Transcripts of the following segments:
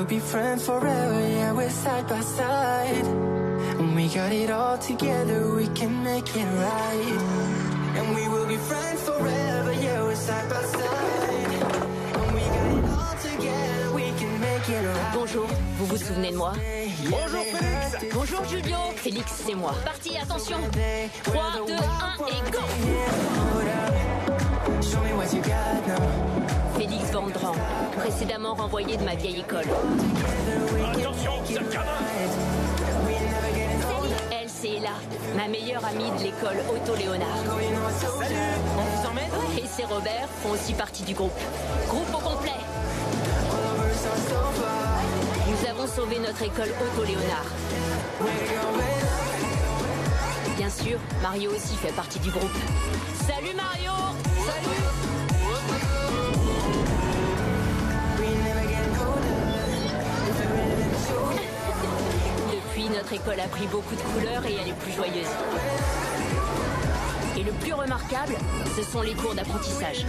will be friends forever, yeah, we're side by side. And we got it all together, we can make it right. And we will be friends forever, yeah, we're side by side. And we got it all together, we can make it right. Bonjour, vous vous souvenez de moi? Bonjour Félix. Bonjour Julio. Félix, c'est moi. Parti, attention. 3, 2, 1 et go. Show me what you got now. Félix Vandran, précédemment renvoyé de ma vieille école. Attention, ça gamin. Elle, c'est Ella, ma meilleure amie de l'école Otto Léonard. Salut, on vous emmène? Et c'est Robert font aussi partie du groupe. Groupe au complet. Nous avons sauvé notre école Otto Léonard. Bien sûr, Mario aussi fait partie du groupe. Salut Mario! Salut! Depuis, notre école a pris beaucoup de couleurs et elle est plus joyeuse. Et le plus remarquable, ce sont les cours d'apprentissage.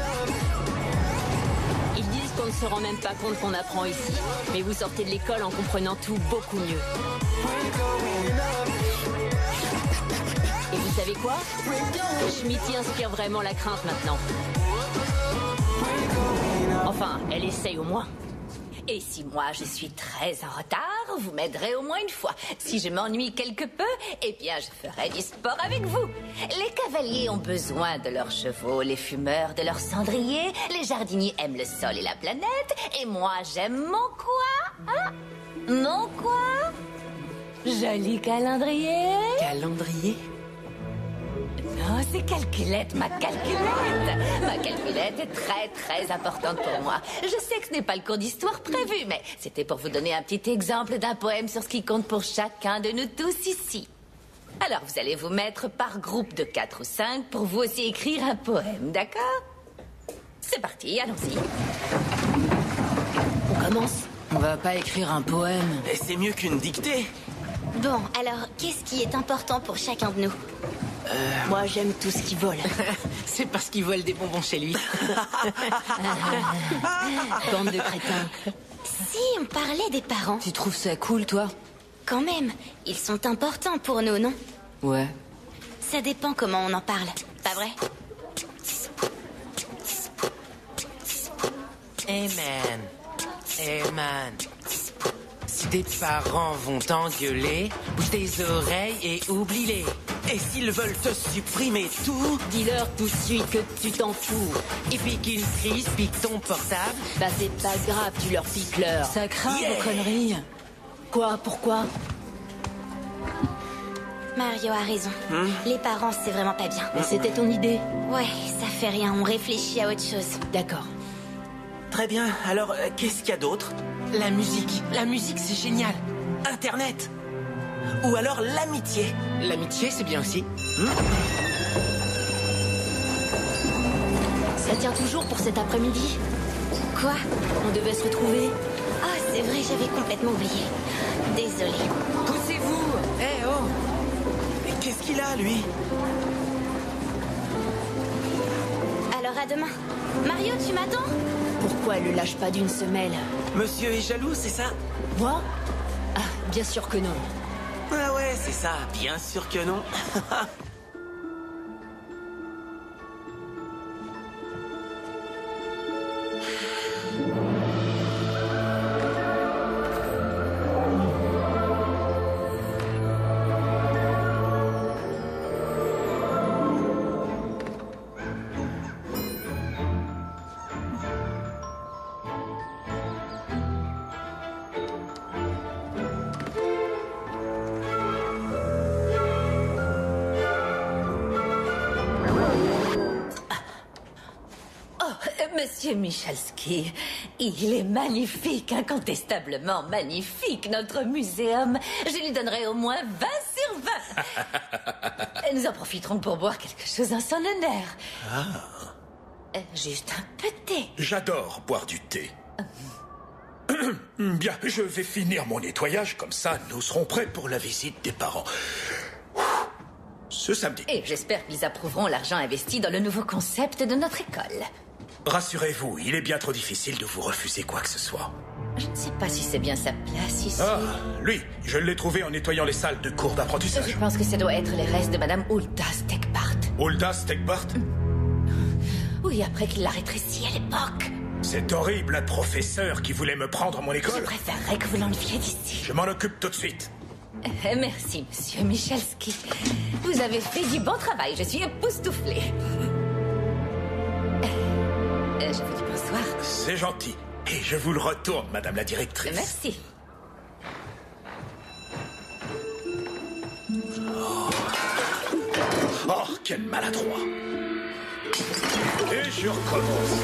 Ils disent qu'on ne se rend même pas compte qu'on apprend ici. Mais vous sortez de l'école en comprenant tout beaucoup mieux. Et vous savez quoi? Schmitty inspire vraiment la crainte maintenant. Enfin, elle essaye au moins. Et si moi je suis très en retard, vous m'aiderez au moins une fois. Si je m'ennuie quelque peu, eh bien je ferai du sport avec vous. Les cavaliers ont besoin de leurs chevaux, les fumeurs de leurs cendriers, les jardiniers aiment le sol et la planète, et moi j'aime mon quoi? Hein? Mon quoi? Joli calendrier. Calendrier? Non, c'est calculette, ma calculette. Ma calculette est très, très importante pour moi. Je sais que ce n'est pas le cours d'histoire prévu, mais c'était pour vous donner un petit exemple d'un poème sur ce qui compte pour chacun de nous tous ici. Alors, vous allez vous mettre par groupe de 4 ou 5 pour vous aussi écrire un poème, d'accord? C'est parti, allons-y. On commence? On va pas écrire un poème. Et c'est mieux qu'une dictée. Bon, alors, qu'est-ce qui est important pour chacun de nous? Moi, j'aime tout ce qui vole. C'est parce qu'il vole des bonbons chez lui. Bande de crétins. Si, on parlait des parents. Tu trouves ça cool, toi? Quand même, ils sont importants pour nous, non? Ouais. Ça dépend comment on en parle, pas vrai? Hey man, hey man. Si tes parents vont t'engueuler, bouge tes oreilles et oublie-les. Et s'ils veulent te supprimer tout, Dis-leur tout de suite que tu t'en fous. Et puis qu'une crise pique ton portable. Bah c'est pas grave, tu leur piques leur. Ça craint Yeah. vos conneries. Quoi? Pourquoi? Mario a raison. Les parents, c'est vraiment pas bien. Mais c'était ton idée. Ouais, ça fait rien, on réfléchit à autre chose. D'accord. très bien. Alors, qu'est-ce qu'il y a d'autre? La musique c'est génial. Internet. Ou alors l'amitié. L'amitié c'est bien aussi. Ça tient toujours pour cet après-midi? Quoi? On devait se retrouver. Ah, c'est vrai, j'avais complètement oublié. Désolée. Poussez-vous. Eh oh. Mais qu'est-ce qu'il a, lui? Alors à demain. Mario, tu m'attends? Pourquoi elle le lâche pas d'une semelle? Monsieur est jaloux, c'est ça? Moi? Ah, bien sûr que non. Ah ouais, c'est ça. Bien sûr que non. Monsieur Michalski, il est magnifique, incontestablement magnifique, notre muséum. Je lui donnerai au moins 20 sur 20. Et nous en profiterons pour boire quelque chose en son honneur. Juste un peu de thé. J'adore boire du thé. Bien, je vais finir mon nettoyage, comme ça nous serons prêts pour la visite des parents. Ce samedi. Et j'espère qu'ils approuveront l'argent investi dans le nouveau concept de notre école. Rassurez-vous, il est bien trop difficile de vous refuser quoi que ce soit. Je ne sais pas si c'est bien sa place ici. Ah, lui, je l'ai trouvé en nettoyant les salles de cours Je d'apprentissage. pense que ça doit être les restes de Madame Hulda Steckbart. Hulda Steckbart? Oui, après qu'il l'a rétrécie à l'époque. Cet horrible professeur qui voulait me prendre mon Je école? préférerais que vous l'enleviez d'ici. Je m'en occupe tout de suite. Merci, monsieur Michalski. Vous avez fait du bon travail, je suis époustouflée. Je vous dis bonsoir. C'est gentil. Et je vous le retourne, madame la directrice. Merci. Oh, quel maladroit. Et je recommence.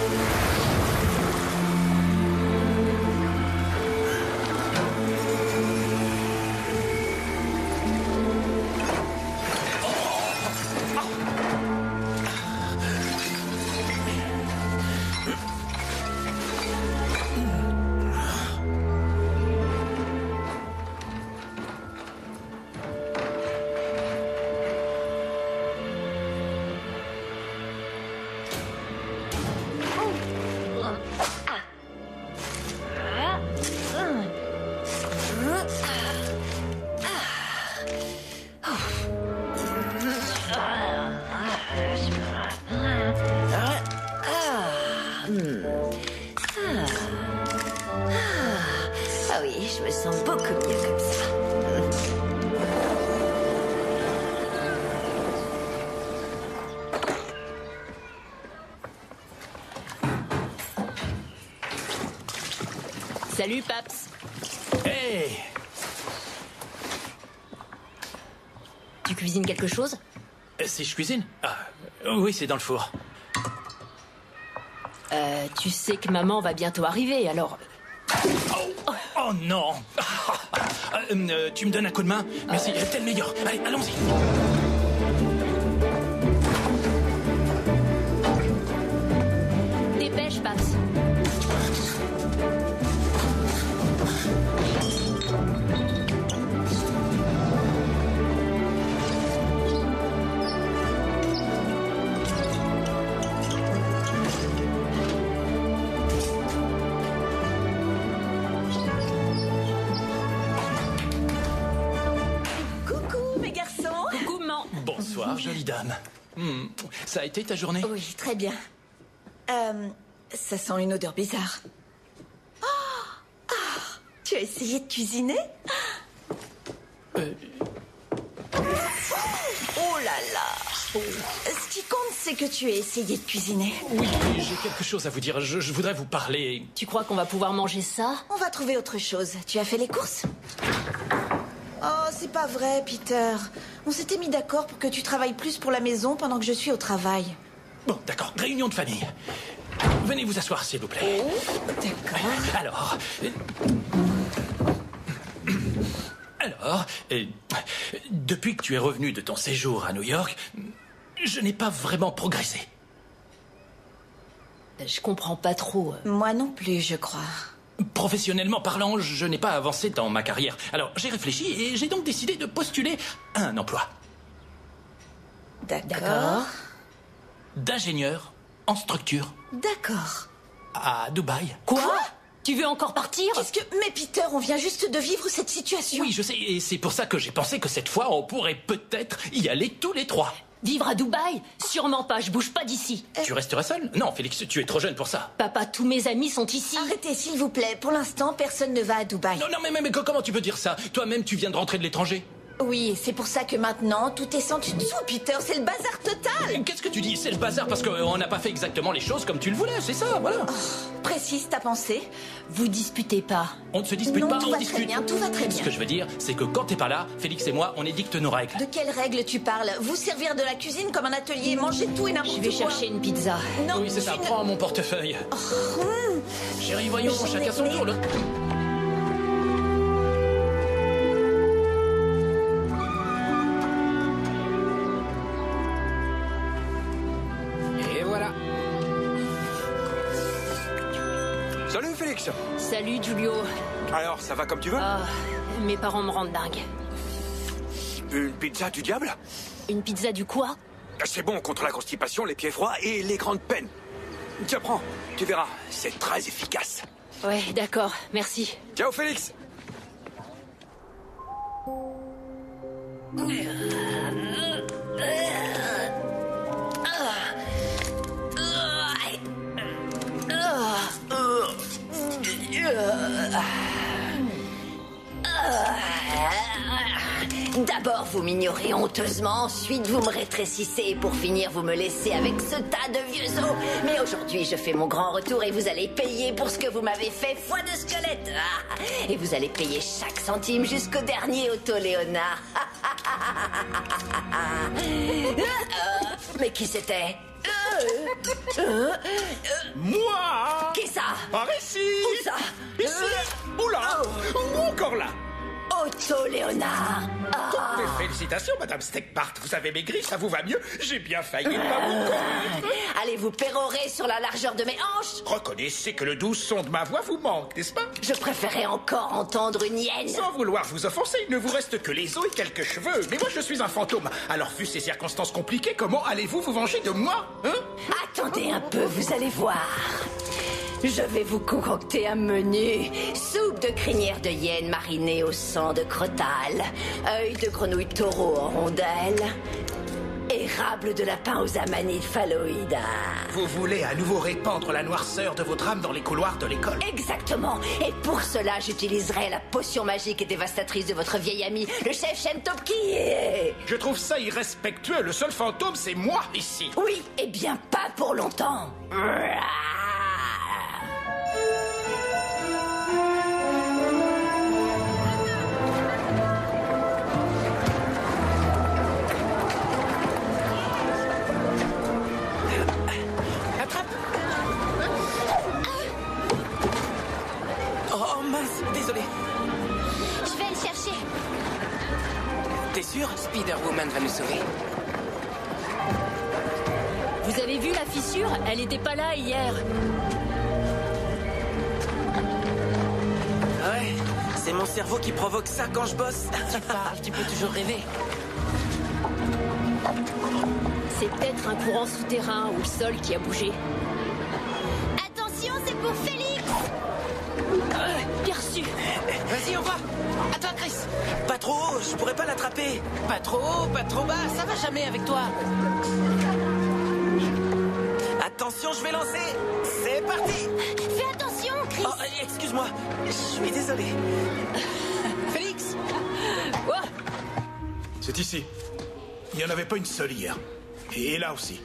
Ah oui, je me sens beaucoup mieux comme ça. Salut, Paps. Hey! Tu cuisines quelque chose? Si je cuisine? Ah, oui, c'est dans le four. Tu sais que maman va bientôt arriver, alors... Oh non! Tu me donnes un coup de main? Merci, t'es le meilleur. Allez, allons-y. Dépêche, Paps. Coucou, mes garçons. Coucou, maman. Bonsoir, jolie dame. Ça a été ta journée? Oui, très bien. Ça sent une odeur bizarre. Tu as essayé de cuisiner? Oh là là. Ce qui compte, c'est que tu aies essayé de cuisiner. Oui, j'ai quelque chose à vous dire. Je voudrais vous parler. Tu crois qu'on va pouvoir manger ça? On va trouver autre chose. Tu as fait les courses? Oh, c'est pas vrai, Peter. On s'était mis d'accord pour que tu travailles plus pour la maison pendant que je suis au travail. Bon, d'accord. Réunion de famille. Venez vous asseoir, s'il vous plaît. D'accord. Alors, depuis que tu es revenu de ton séjour à New York, je n'ai pas vraiment progressé. Je comprends pas trop. Moi non plus, je crois. Professionnellement parlant, je n'ai pas avancé dans ma carrière. Alors, j'ai réfléchi et j'ai donc décidé de postuler à un emploi D'accord. d'ingénieur en structure D'accord. à Dubaï. Quoi? Tu veux encore partir? Qu'est-ce que... Mais Peter, on vient juste de vivre cette situation. Oui, je sais, et c'est pour ça que j'ai pensé que cette fois, on pourrait peut-être y aller tous les trois. Vivre à Dubaï? Sûrement pas, je bouge pas d'ici. Tu resterais seul? Non, Félix, tu es trop jeune pour ça. Papa, tous mes amis sont ici. Arrêtez, s'il vous plaît. Pour l'instant, personne ne va à Dubaï. Non, mais comment tu peux dire ça? Toi-même, tu viens de rentrer de l'étranger. Oui, c'est pour ça que maintenant, tout est sans dessous, Peter. C'est le bazar total. Qu'est-ce que tu dis? C'est le bazar parce qu'on n'a pas fait exactement les choses comme tu le voulais, c'est ça, voilà. Précise ta pensée. Vous disputez pas. On ne se dispute Non, pas, tout on va discute. très bien, tout va très bien. Ce que je veux dire, c'est que quand t'es pas là, Félix et moi, on édicte nos règles. De quelles règles tu parles? Vous servir de la cuisine comme un atelier, manger tout et n'importe Je quoi. vais chercher une pizza. Non, Oui, c'est ça, tu ne- prends mon portefeuille. Chérie, voyons, J'en ai- chacun son mais- tour. Et voilà. Salut Félix. Salut, Giulio. Alors, ça va comme tu veux? Ah, mes parents me rendent dingue. Une pizza du diable? Une pizza du quoi? C'est bon contre la constipation, les pieds froids et les grandes peines. Tiens, prends, tu verras, c'est très efficace. Ouais, d'accord, merci. Ciao, Félix. D'abord, vous m'ignorez honteusement, ensuite vous me rétrécissez, pour finir, vous me laissez avec ce tas de vieux os. Mais aujourd'hui, je fais mon grand retour et vous allez payer pour ce que vous m'avez fait, foi de squelette. Et vous allez payer chaque centime jusqu'au dernier Otto-Léonard. Mais qui c'était? Moi! Qui ça? Par ici! Où ça? Ici! Oula! Ou encore là! Otto-Léonard. Toutes mes félicitations, Madame Steckbart. Vous avez maigri, ça vous va mieux. J'ai bien failli ne pas vous connaître. Allez vous pérorer sur la largeur de mes hanches. Reconnaissez que le doux son de ma voix vous manque, n'est-ce pas? Je préférais encore entendre une hyène. Sans vouloir vous offenser, il ne vous reste que les os et quelques cheveux. Mais moi, je suis un fantôme. Alors, vu ces circonstances compliquées, comment allez-vous vous venger de moi, hein? Attendez un peu, vous allez voir. Je vais vous concocter un menu. Soupe de crinière de hyène marinée au sang de crotale, œil de grenouille taureau en rondelles, érable de lapin aux amanites phalloïdes. Vous voulez à nouveau répandre la noirceur de votre âme dans les couloirs de l'école? Exactement. Et pour cela, j'utiliserai la potion magique et dévastatrice de votre vieil ami, le chef Shen-Topki. Je trouve ça irrespectueux. Le seul fantôme, c'est moi, ici. Oui, eh bien pas pour longtemps. Oh mince, désolé. Je vais le chercher. T'es sûr? Spider-Woman va nous sauver. Vous avez vu la fissure? Elle était pas là hier. Ouais, c'est mon cerveau qui provoque ça quand je bosse. Tu parles, tu peux toujours rêver. C'est peut-être un courant souterrain ou le sol qui a bougé. Attention, c'est pour Félix. Bien reçu. Vas-y, on va. À toi, Chris. Pas trop haut, je pourrais pas l'attraper. Pas trop haut, pas trop bas, ça va jamais avec toi. Attention, je vais lancer. C'est parti. Fais attention, Chris. Oh, excuse-moi, je suis désolé. Félix. Oh, C'est ici. Il n'y en avait pas une seule hier. Et là aussi.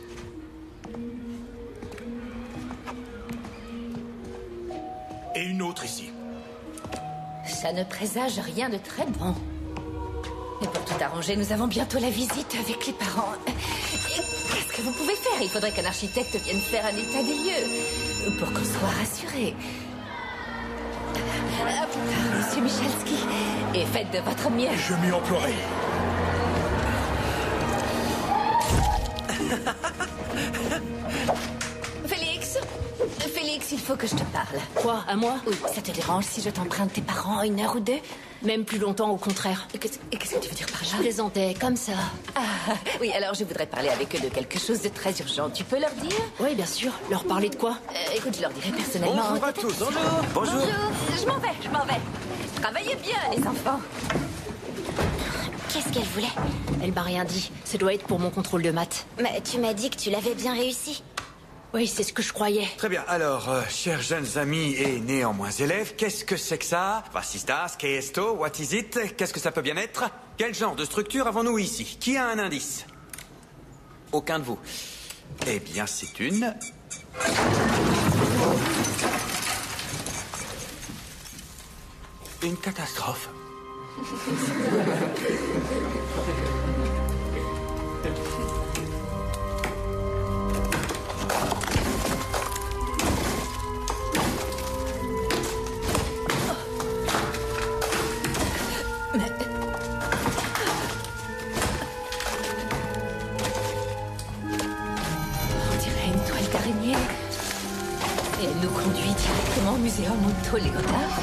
Et une autre ici. Ça ne présage rien de très bon. Et pour tout arranger, nous avons bientôt la visite avec les parents. Qu'est-ce que vous pouvez faire? Il faudrait qu'un architecte vienne faire un état des lieux pour qu'on soit rassurés. Monsieur Michalski, et faites de votre mieux. Je m'y emploierai. Félix, il faut que je te parle. quoi, à moi? Oui, ça te dérange si je t'emprunte tes parents 1 heure ou 2? Même plus longtemps, au contraire. Qu'est-ce que tu veux dire par là? Je plaisantais, comme ça. Ah, oui, alors je voudrais parler avec eux de quelque chose de très urgent. Tu peux leur dire? Oui, bien sûr. Leur parler de quoi? Écoute, je leur dirai personnellement. Bonjour à tous. Bonjour. Je m'en vais. Travaillez bien, les enfants. Qu'est-ce qu'elle voulait? Elle m'a rien dit. Ça doit être pour mon contrôle de maths. Mais tu m'as dit que tu l'avais bien réussi. Oui, c'est ce que je croyais. Très bien, alors, chers jeunes amis et néanmoins élèves, qu'est-ce que c'est que ça? Was ist das? Qu'est esto? What is it? Qu'est-ce que ça peut bien être? Quel genre de structure avons-nous ici? Qui a un indice? Aucun de vous. Eh bien, c'est une... Une catastrophe. On dirait une toile d'araignée. Et elle nous conduit directement au muséum Otto-Léonard.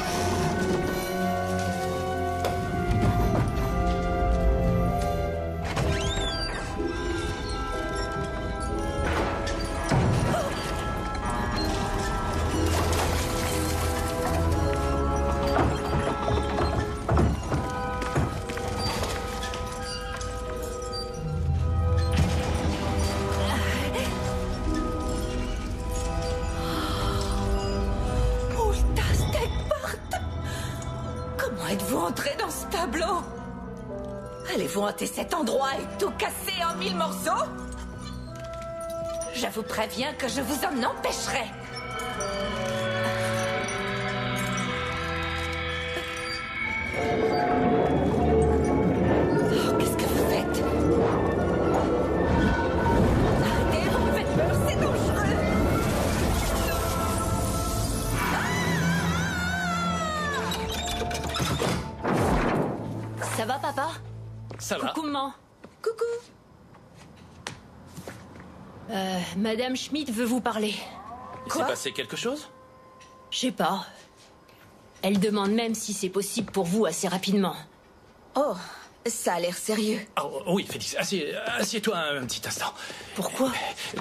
entrer dans ce tableau? Allez-vous hanter cet endroit et tout casser en 1000 morceaux? Je vous préviens que je vous en empêcherai. Oh, qu'est-ce que vous faites? Arrêtez, vous me faites peur, c'est dangereux. Ça va, papa? Ça va? Coucou, maman. Coucou. Madame Schmidt veut vous parler. Il s'est passé quelque chose? Je sais pas. Elle demande même si c'est possible pour vous assez rapidement. Oh, ça a l'air sérieux. Oh, oui, Félix, assieds-toi un petit instant. Pourquoi?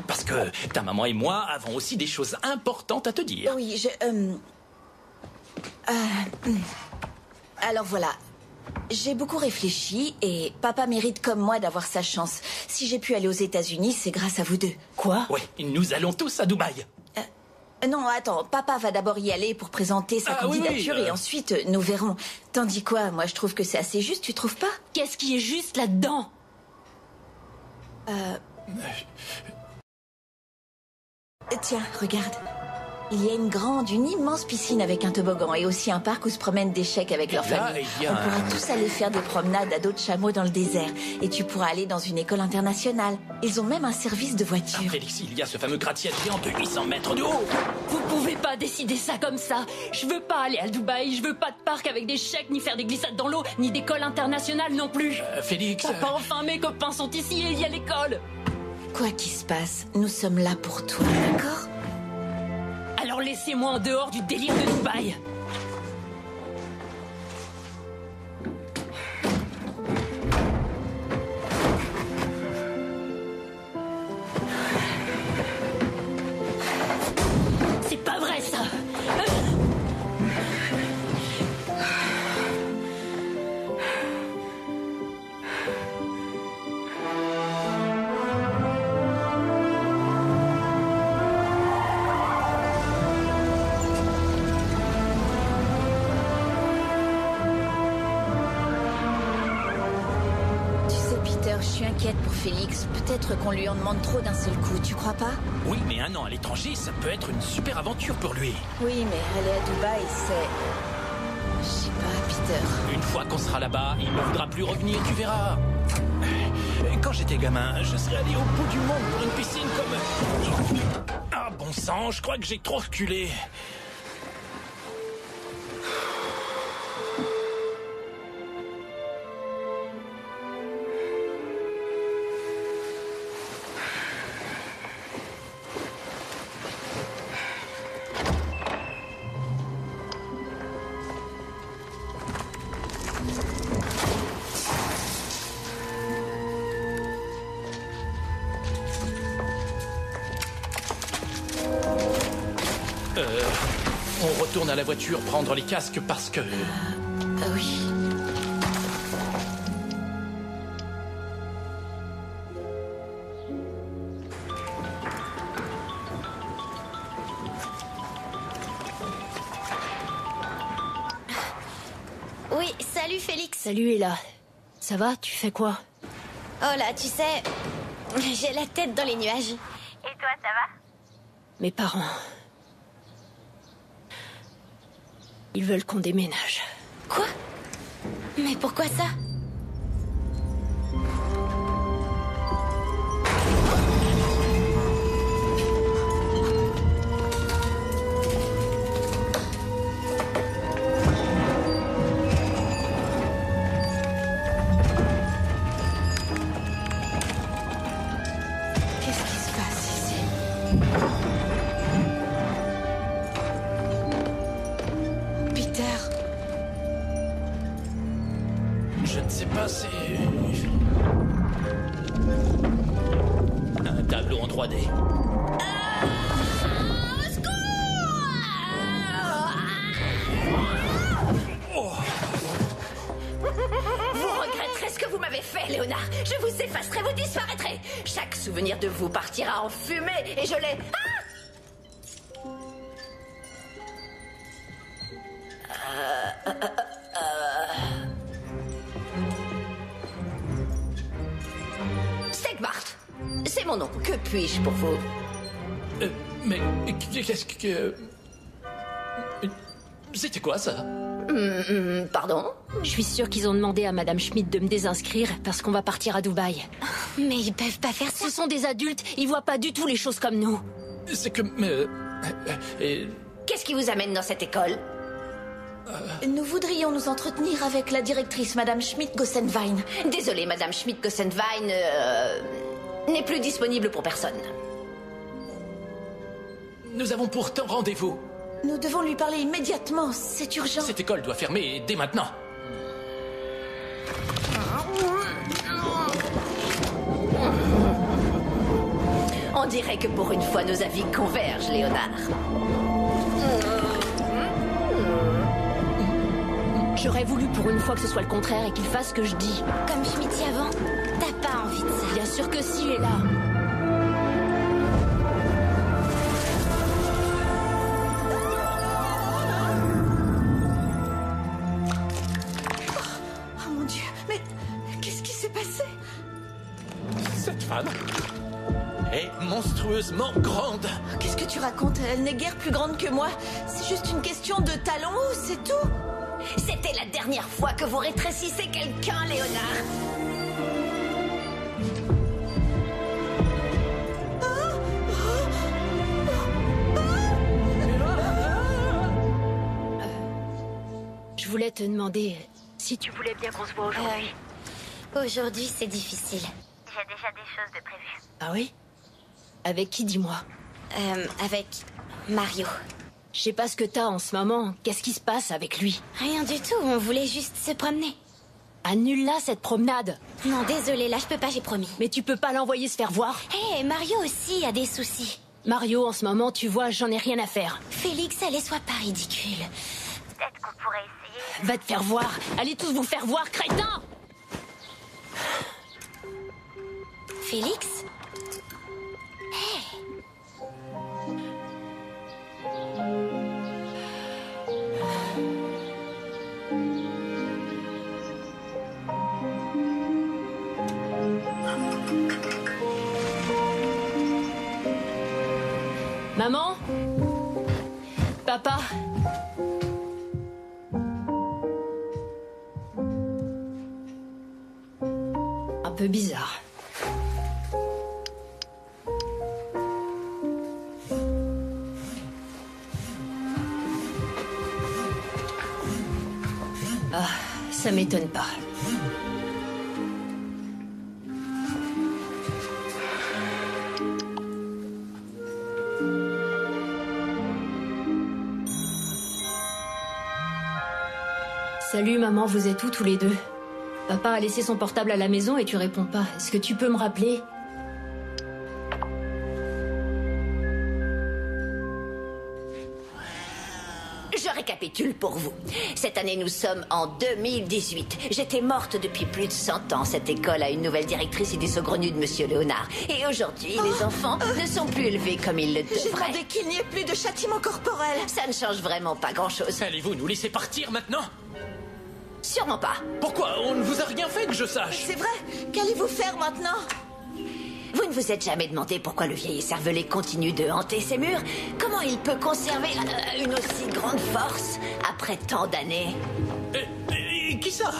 Parce que ta maman et moi avons aussi des choses importantes à te dire. Oui, Alors voilà. J'ai beaucoup réfléchi et papa mérite comme moi d'avoir sa chance. Si j'ai pu aller aux États-Unis, c'est grâce à vous deux. Quoi? Oui, nous allons tous à Dubaï. Non, attends, papa va d'abord y aller pour présenter sa candidature et ensuite nous verrons. Tandis quoi, moi je trouve que c'est assez juste, tu trouves pas? Qu'est-ce qui est juste là-dedans? Tiens, regarde. Il y a une immense piscine avec un toboggan et aussi un parc où se promènent des chèques avec leur famille. On pourra tous aller faire des promenades à dos de chameau dans le désert. Et tu pourras aller dans une école internationale. Ils ont même un service de voiture. Félix, il y a ce fameux gratte-ciel géant de 800 mètres de haut. Vous pouvez pas décider ça comme ça. Je veux pas aller à Dubaï, je veux pas de parc avec des chèques, ni faire des glissades dans l'eau, ni d'école internationale non plus. Félix... Papa, enfin, mes copains sont ici et il y a l'école. Quoi qu'il se passe, nous sommes là pour toi, d'accord? Alors laissez-moi en dehors du délire de Dubaï. C'est pas vrai ça. Je suis inquiète pour Félix. Peut-être qu'on lui en demande trop d'un seul coup, tu crois pas? Oui, mais un an à l'étranger, ça peut être une super aventure pour lui. Oui, mais aller à Dubaï, c'est... Je sais pas, Peter. Une fois qu'on sera là-bas, il ne voudra plus revenir, tu verras. Quand j'étais gamin, je serais allé au bout du monde pour une piscine comme... Ah, bon sang, je crois que j'ai trop reculé. On retourne à la voiture prendre les casques parce que... Oui. Oui, salut Félix. Salut Ella. Ça va, tu fais quoi? Oh là, tu sais, j'ai la tête dans les nuages. Et toi, ça va? Mes parents... Ils veulent qu'on déménage. Quoi? Mais pourquoi ça? Qu'est-ce qui se passe ici? Peter. Je ne sais pas, c'est... Un tableau en 3D. Vous regretterez ce que vous m'avez fait, Léonard. Je vous effacerai, vous disparaîtrez. Chaque souvenir de vous partira en fumée et je l'ai... Marthe. C'est mon nom. Que puis-je pour vous? Mais qu'est-ce que... C'était quoi, ça? Pardon? Je suis sûre qu'ils ont demandé à Madame Schmidt de me désinscrire parce qu'on va partir à Dubaï. Mais ils peuvent pas faire ça. Ce sont des adultes, ils voient pas du tout les choses comme nous. C'est que... Qu'est-ce qui vous amène dans cette école? Nous voudrions nous entretenir avec la directrice, Madame Schmidt-Gossenwein. Désolée, Madame Schmidt-Gossenwein n'est plus disponible pour personne. Nous avons pourtant rendez-vous. Nous devons lui parler immédiatement, c'est urgent. Cette école doit fermer dès maintenant. On dirait que pour une fois, nos avis convergent, Léonard. J'aurais voulu pour une fois que ce soit le contraire et qu'il fasse ce que je dis. Comme Schmidt avant, t'as pas envie de ça. Bien sûr que si, Léla. Oh mon Dieu, mais qu'est-ce qui s'est passé? Cette femme est monstrueusement grande. Qu'est-ce que tu racontes? Elle n'est guère plus grande que moi. C'est juste une question de talons, c'est tout. C'était la dernière fois que vous rétrécissez quelqu'un, Léonard. Je voulais te demander si tu voulais bien qu'on se voit aujourd'hui. Aujourd'hui, c'est difficile. J'ai déjà des choses de prévues. Ah oui? Avec qui, dis-moi? Avec Mario. Je sais pas ce que t'as en ce moment. Qu'est-ce qui se passe avec lui? Rien du tout, on voulait juste se promener. Annule-la, cette promenade. Non, désolé, là je peux pas, j'ai promis. Mais tu peux pas l'envoyer se faire voir. Hé, Mario aussi a des soucis. Mario, en ce moment, tu vois, j'en ai rien à faire. Félix, allez, sois pas ridicule. Peut-être qu'on pourrait essayer. Va te faire voir. Allez tous vous faire voir, crétin! Félix? Hé! Maman? Papa? Un peu bizarre. Ah, ça m'étonne pas. Salut maman, vous êtes où tous les deux? Papa a laissé son portable à la maison et tu réponds pas. Est-ce que tu peux me rappeler? Je récapitule pour vous. Cette année, nous sommes en 2018. J'étais morte depuis plus de 100 ans. Cette école a une nouvelle directrice et des saugrenus de Monsieur Léonard. Et aujourd'hui, les enfants ne sont plus élevés comme ils le devraient. J'ai demandé qu'il n'y ait plus de châtiment corporel. Ça ne change vraiment pas grand-chose. Allez-vous nous laisser partir maintenant? Sûrement pas. Pourquoi? On ne vous a rien fait que je sache. C'est vrai. Qu'allez-vous faire maintenant? Vous ne vous êtes jamais demandé pourquoi le vieil écervelé continue de hanter ces murs? Comment il peut conserver une aussi grande force après tant d'années? Qui ça?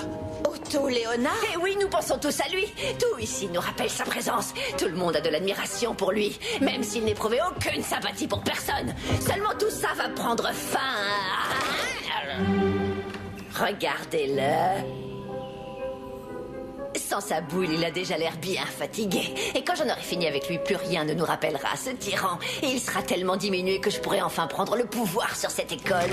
Otto Léonard? Eh oui, nous pensons tous à lui. Tout ici nous rappelle sa présence. Tout le monde a de l'admiration pour lui, même s'il n'éprouvait aucune sympathie pour personne. Seulement tout ça va prendre fin. Regardez-le. Sans sa boule, il a déjà l'air bien fatigué. Et quand j'en aurai fini avec lui, plus rien ne nous rappellera ce tyran. Et il sera tellement diminué que je pourrai enfin prendre le pouvoir sur cette école.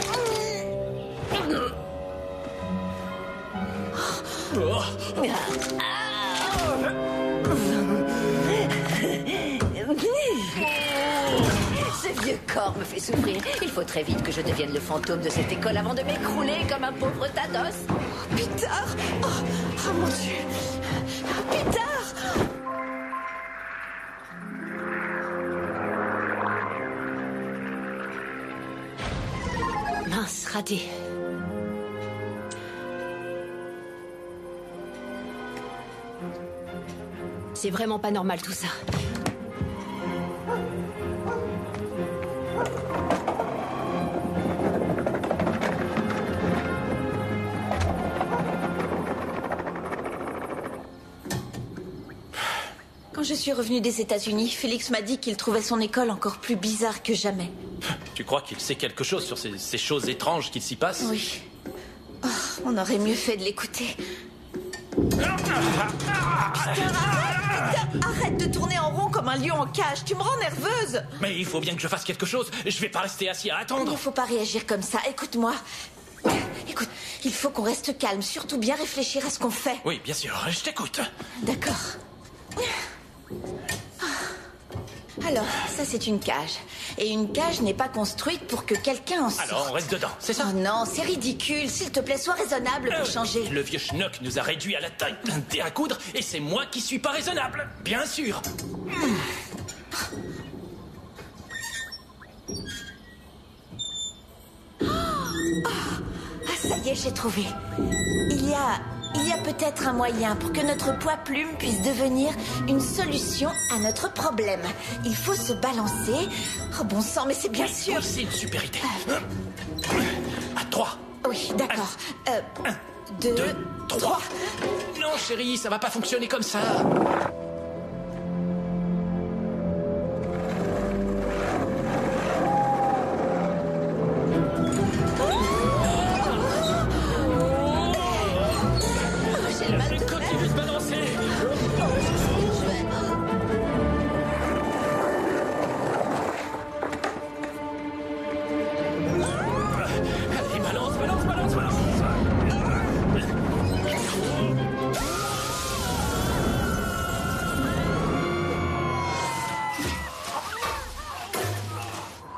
Ce vieux corps me fait souffrir. Il faut très vite que je devienne le fantôme de cette école avant de m'écrouler comme un pauvre Thanos. Peter! Oh mon Dieu! Peter! Mince, raté. C'est vraiment pas normal tout ça. Quand je suis revenue des États-Unis, Félix m'a dit qu'il trouvait son école encore plus bizarre que jamais. Tu crois qu'il sait quelque chose sur ces choses étranges qui s'y passent? Oui. Oh, on aurait mieux fait de l'écouter. Arrête de tourner en rond comme un lion en cage. Tu me rends nerveuse. Mais il faut bien que je fasse quelque chose. Je vais pas rester assis à attendre. Il ne faut pas réagir comme ça. Écoute-moi. Écoute, il faut qu'on reste calme. Surtout bien réfléchir à ce qu'on fait. Oui, bien sûr. Je t'écoute. D'accord. Alors, ça c'est une cage. Et une cage n'est pas construite pour que quelqu'un en sorte. Alors on reste dedans, c'est ça? Oh non, c'est ridicule. S'il te plaît, sois raisonnable pour changer. Le vieux schnock nous a réduit à la taille d'un dé à coudre et c'est moi qui suis pas raisonnable. Bien sûr. Ah, ça y est, j'ai trouvé. Il y a peut-être un moyen pour que notre poids plume puisse devenir une solution à notre problème. Il faut se balancer. Oh bon sang, mais c'est bien sûr. Oui, c'est une super idée. À 3. Oui, d'accord. 1, 2, 3. Non, chérie, ça va pas fonctionner comme ça.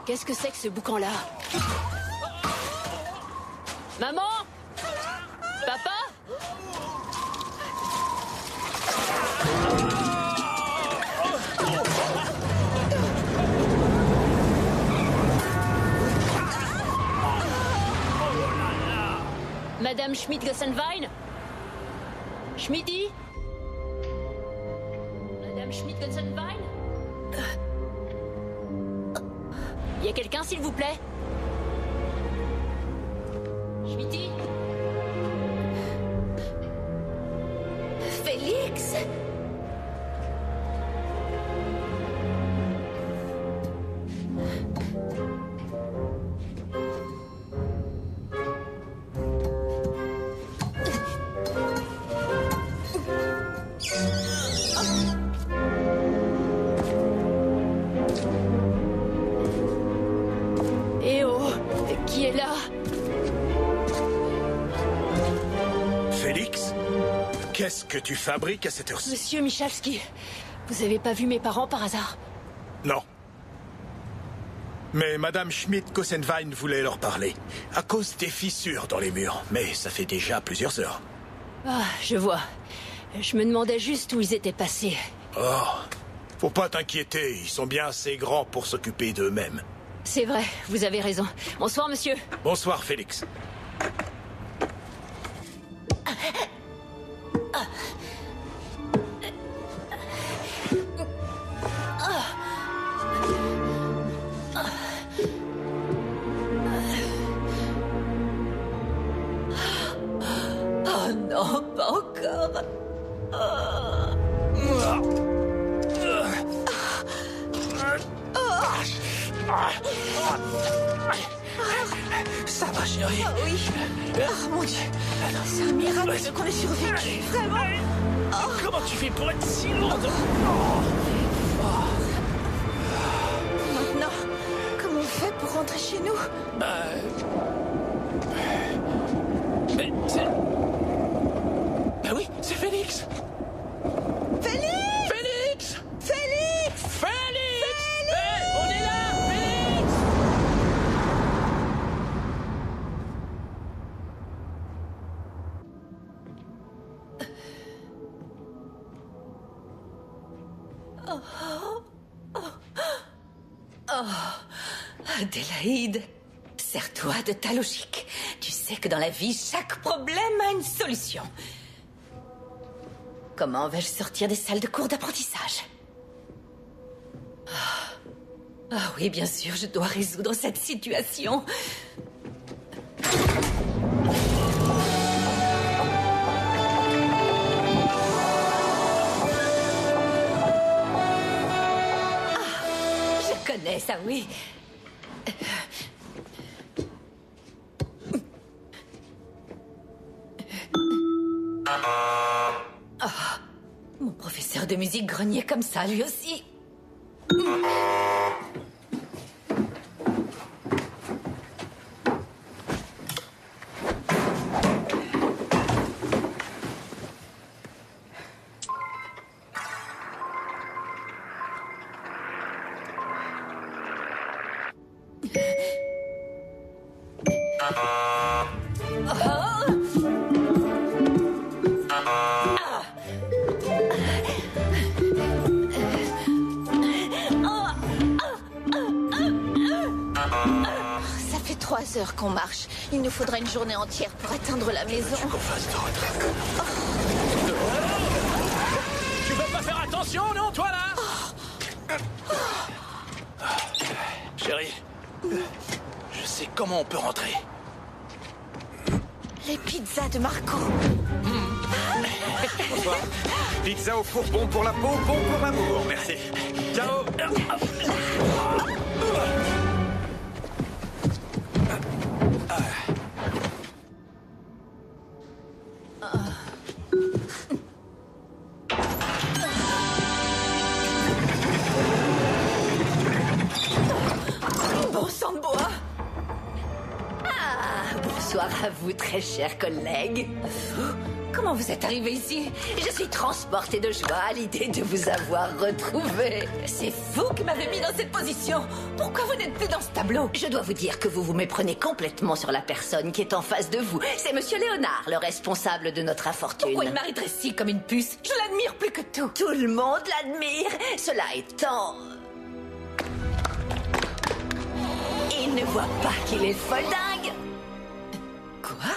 Qu'est-ce que c'est que ce boucan-là? Maman? Papa? Madame Schmidt-Gossenwein? Schmidti? Madame Schmidt-Gossenwein? Y a quelqu'un, s'il vous plaît? Schmidti? Félix? Eh oh, qui est là? Félix? Qu'est-ce que tu fabriques à cette heure-ci? Monsieur Michalski, vous avez pas vu mes parents par hasard? Non. Mais Madame Schmidt-Gossenwein voulait leur parler, à cause des fissures dans les murs. Mais ça fait déjà plusieurs heures. Ah, je vois. Je me demandais juste où ils étaient passés. Oh, faut pas t'inquiéter, ils sont bien assez grands pour s'occuper d'eux-mêmes. C'est vrai, vous avez raison. Bonsoir, monsieur. Bonsoir, Félix. Oh non, pas encore. Ça va, chérie? Oh oui. Oh mon Dieu. C'est un miracle qu'on ait survécu, vraiment. Comment tu fais pour être si lourde? Maintenant, comment on fait pour rentrer chez nous? Mais c'est... Bah oui, c'est Félix. Félix! Félix! Félix! Félix! Hey, on est là, Félix! Adélaïde, sers-toi de ta logique. Tu sais que dans la vie, chaque problème a une solution. comment vais-je sortir des salles de cours d'apprentissage? Ah oui, bien sûr, je dois résoudre cette situation. Je connais ça, oui. Mon professeur de musique grognait comme ça, lui aussi. Ça fait 3 heures qu'on marche. Il nous faudra une journée entière pour atteindre la maison. Qu'on fasse de retraite. Tu veux pas faire attention, non, toi, là? Chérie, je sais comment on peut rentrer. Les pizzas de Marco. Bonsoir. Pizza au four, bon pour la peau, bon pour l'amour. Merci. Ciao. Bon sang de bois. Bonsoir à vous, très chers collègues. Comment vous êtes arrivés ici? Je suis transportée de joie à l'idée de vous avoir retrouvé. C'est vous qui m'avez mis dans cette position. Pourquoi vous n'êtes plus dans ce tableau? Je dois vous dire que vous vous méprenez complètement sur la personne qui est en face de vous. C'est Monsieur Léonard, le responsable de notre infortune. Pourquoi il m'arrêterait si comme une puce? Je l'admire plus que tout. Tout le monde l'admire. Cela étant... Il ne voit pas qu'il est foldingue. Quoi?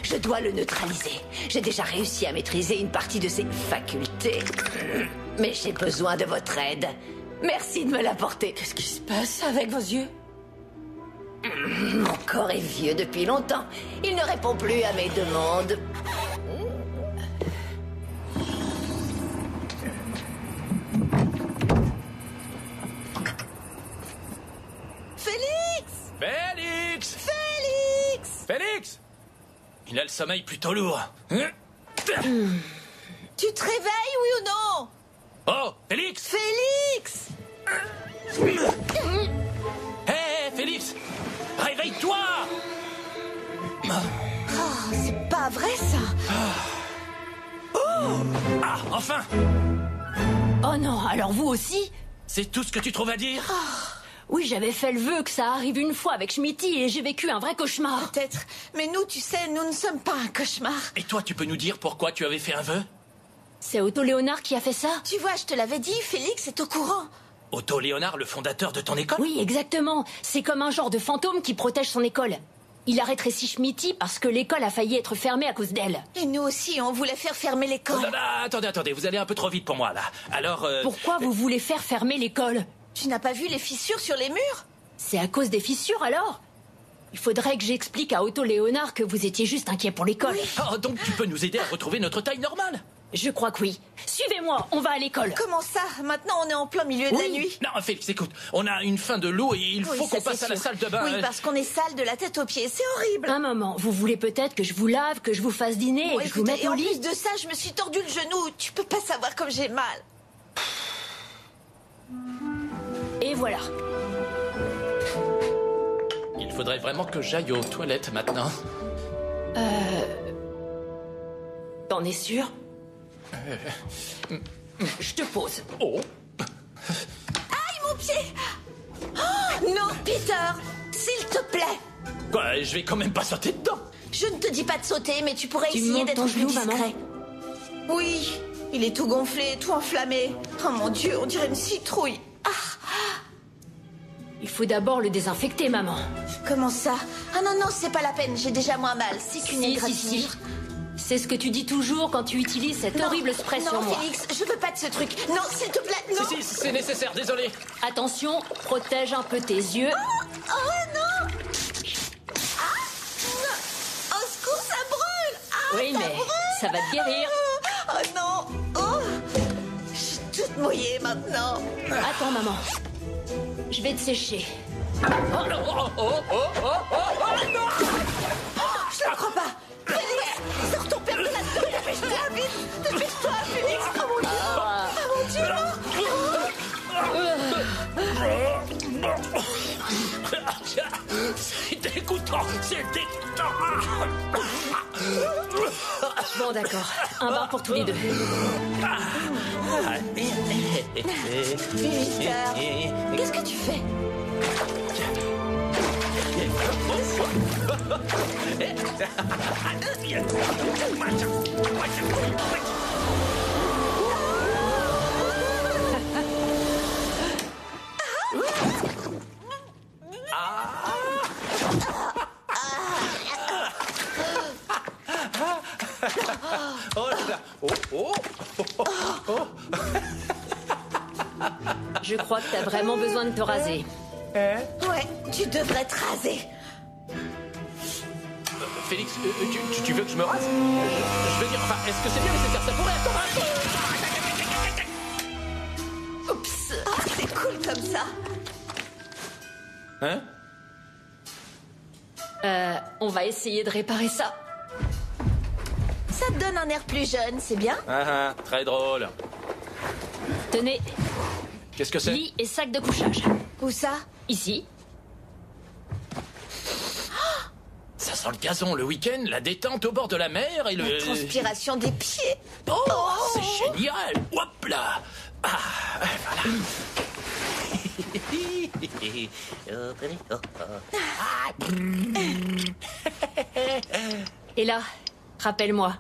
Je dois le neutraliser. J'ai déjà réussi à maîtriser une partie de ses facultés. Mais j'ai besoin de votre aide. Merci de me l'apporter. Qu'est-ce qui se passe avec vos yeux? Mon corps est vieux depuis longtemps. Il ne répond plus à mes demandes. Félix! Félix! Félix! Félix! Il a le sommeil plutôt lourd. Tu te réveilles, oui ou non? Oh, Félix! Félix! Hé, Félix! Réveille-toi! Oh, c'est pas vrai, ça! Ah, enfin! Oh non, alors vous aussi? C'est tout ce que tu trouves à dire? Oui, j'avais fait le vœu que ça arrive une fois avec Schmitty et j'ai vécu un vrai cauchemar. Peut-être. Mais nous, tu sais, nous ne sommes pas un cauchemar. Et toi, tu peux nous dire pourquoi tu avais fait un vœu? C'est Otto Léonard qui a fait ça? Tu vois, je te l'avais dit, Félix est au courant. Otto Léonard, le fondateur de ton école? Oui, exactement. C'est comme un genre de fantôme qui protège son école. Il a rétréci Schmitty parce que l'école a failli être fermée à cause d'elle. Et nous aussi, on voulait faire fermer l'école. Attendez, vous allez un peu trop vite pour moi, là. Alors, Pourquoi vous voulez faire fermer l'école? Tu n'as pas vu les fissures sur les murs? C'est à cause des fissures, alors? Il faudrait que j'explique à Otto Léonard que vous étiez juste inquiet pour l'école. Oui. Oh, donc tu peux nous aider à retrouver notre taille normale? Je crois que oui. Suivez-moi, on va à l'école. Comment ça? Maintenant, on est en plein milieu de la nuit. Non, Félix, écoute, on a une faim de l'eau et il faut qu'on passe à la salle de bain. Oui, parce qu'on est sale de la tête aux pieds. C'est horrible. Un moment, vous voulez peut-être que je vous lave, que je vous fasse dîner et que je vous mette au en lit? plus de ça, je me suis tordu le genou. Tu peux pas savoir comme j'ai mal. Et voilà. Il faudrait vraiment que j'aille aux toilettes maintenant. T'en es sûr? Je te pose. Oh. Aïe, mon pied! Oh, non, Peter! S'il te plaît! Quoi, je vais quand même pas sauter dedans. Je ne te dis pas de sauter, mais tu pourrais Tu essayer montes d'être ton plus genou, discret. maman? Oui, il est tout gonflé, tout enflammé. Oh mon Dieu, on dirait une citrouille. Il faut d'abord le désinfecter, maman. Comment ça? Ah non, non, c'est pas la peine, j'ai déjà moins mal. C'est qu'une égratignure. C'est ce que tu dis toujours quand tu utilises cette horrible spray sur moi. Non, Félix, je veux pas de ce truc. Non, s'il te plaît, non. Si, c'est nécessaire, désolé. Attention, protège un peu tes yeux. Oh non. Ah, non. Au secours, ça brûle. Ah, oui, mais ça va te guérir. Oh non. Oh, je suis toute mouillée maintenant. Attends, maman. Je vais te sécher. Oh, non, non. Je ne crois pas. Félix, sors ton père de là-dedans. Dépêche-toi, vite. Dépêche-toi, Félix. Oh mon Dieu. Oh mon Dieu. C'est dégoûtant, c'est dégoûtant. Bon, d'accord. Un bain pour tous les deux. Victor, qu'est-ce que tu fais? Oh là là. Je crois que t'as vraiment besoin de te raser. Ouais, tu devrais te raser. Félix, tu veux que je me rase? Je veux dire, enfin, est-ce que c'est bien nécessaire? Ça pourrait être... Oups, c'est cool comme ça. Hein? On va essayer de réparer ça. Ça te donne un air plus jeune, c'est bien? Ah, très drôle. Tenez, Qu'est-ce que c'est? lit et sac de couchage. Où ça? Ici. Ça sent le gazon, le week-end, la détente au bord de la mer et le... La transpiration des pieds. Oh, c'est génial! Hop là! Ah, voilà. Et là, rappelle-moi.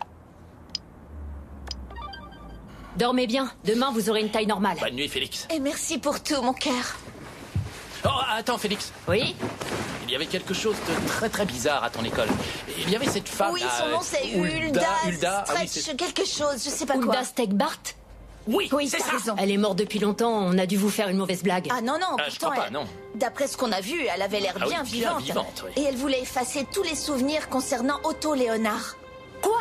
Dormez bien. Demain, vous aurez une taille normale. Bonne nuit, Félix. Et merci pour tout, mon cœur. Oh, attends, Félix. Oui? Il y avait quelque chose de très très bizarre à ton école. Il y avait cette femme... Oui, son nom c'est Hulda. Hulda, ah oui, Stretch, quelque chose, je sais pas quoi. Hulda Stegbart? Oui, Oui, c'est t'as ça. raison. Elle est morte depuis longtemps, on a dû vous faire une mauvaise blague. Ah non, non, Je pourtant, crois pas, non. D'après ce qu'on a vu, elle avait l'air Ah oui, bien bien vivante. vivante, oui. Et elle voulait effacer tous les souvenirs concernant Otto Léonard. Quoi?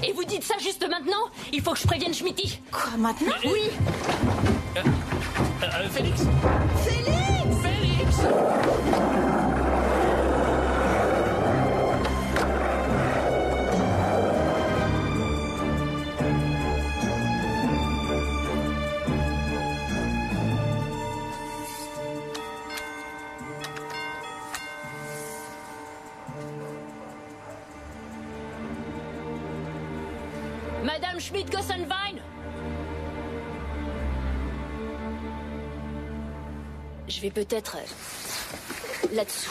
Et vous dites ça juste maintenant? Il faut que je prévienne Schmitty. Quoi, maintenant? Oui. Félix? Félix! Félix! Madame Schmidt-Gossenwein? Je vais peut-être là-dessous.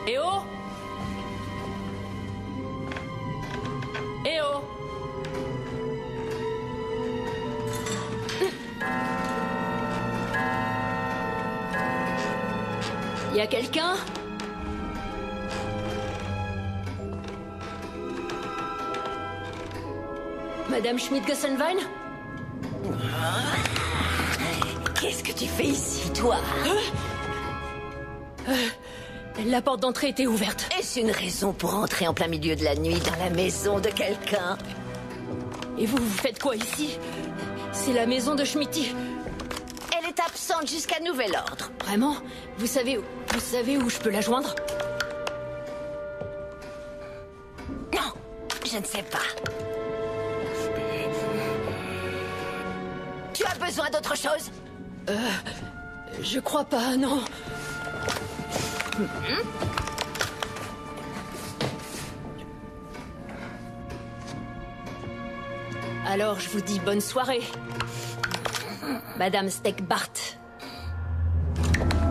Eh oh! Eh oh! Y a quelqu'un? Madame Schmidt-Gossenwein? Qu'est-ce que tu fais ici, toi? La porte d'entrée était ouverte. Est-ce une raison pour entrer en plein milieu de la nuit dans la maison de quelqu'un? Et vous faites quoi ici? C'est la maison de Schmitty. Elle est absente jusqu'à nouvel ordre. Vraiment? Vous savez où je peux la joindre? Non, je ne sais pas. Tu as besoin d'autre chose? Je crois pas, non. Alors, je vous dis bonne soirée. Madame Stegbart.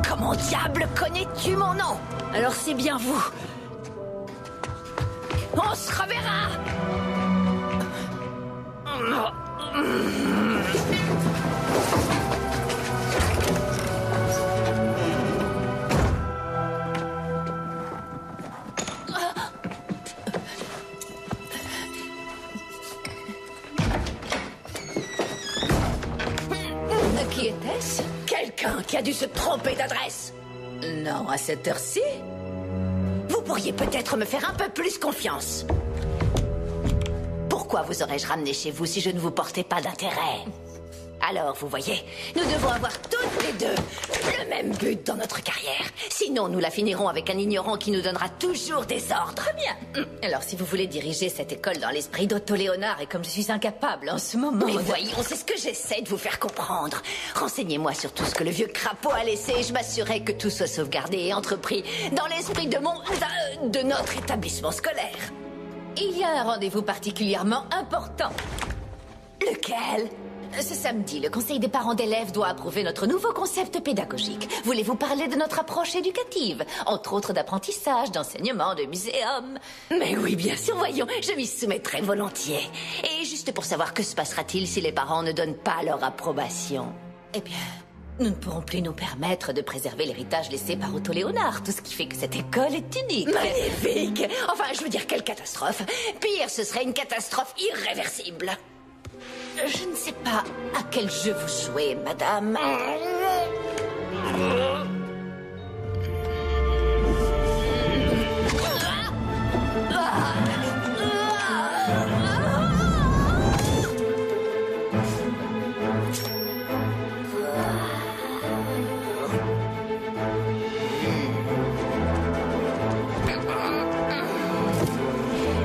Comment diable connais-tu mon nom? Alors c'est bien vous. On se reverra. Qui était-ce? Quelqu'un qui a dû se tromper d'adresse. Non, à cette heure-ci. Vous pourriez peut-être me faire un peu plus confiance. Pourquoi vous aurais-je ramené chez vous si je ne vous portais pas d'intérêt? Alors, vous voyez, nous devons avoir toutes les deux le même but dans notre carrière. Sinon, nous la finirons avec un ignorant qui nous donnera toujours des ordres. Très bien. Alors, si vous voulez diriger cette école dans l'esprit d'Otto Léonard, et comme je suis incapable en ce moment... Mais voyons, c'est ce que j'essaie de vous faire comprendre. Renseignez-moi sur tout ce que le vieux crapaud a laissé et je m'assurerai que tout soit sauvegardé et entrepris dans l'esprit de notre établissement scolaire. Il y a un rendez-vous particulièrement important. Lequel? Ce samedi, le conseil des parents d'élèves doit approuver notre nouveau concept pédagogique. Voulez-vous parler de notre approche éducative? Entre autres d'apprentissage, d'enseignement, de muséum. Mais oui, bien sûr, voyons, je m'y soumettrai volontiers. Et juste pour savoir que se passera-t-il si les parents ne donnent pas leur approbation? Eh bien, nous ne pourrons plus nous permettre de préserver l'héritage laissé par Otto Léonard, tout ce qui fait que cette école est unique. Magnifique! Enfin, je veux dire, quelle catastrophe. Pire, ce serait une catastrophe irréversible. Je ne sais pas à quel jeu vous jouez, madame.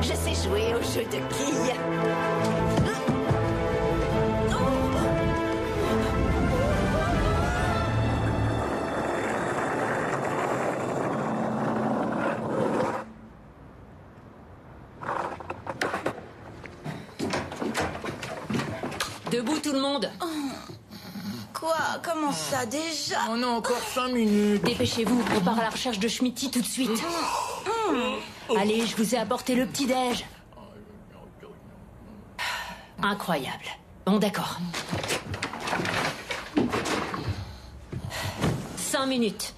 Je sais jouer au jeu de quilles. Debout tout le monde. Quoi? Comment ça déjà? On a encore 5 minutes. Dépêchez-vous, on part à la recherche de Schmitty tout de suite. Allez, je vous ai apporté le petit-déj. Incroyable. Bon, d'accord. 5 minutes.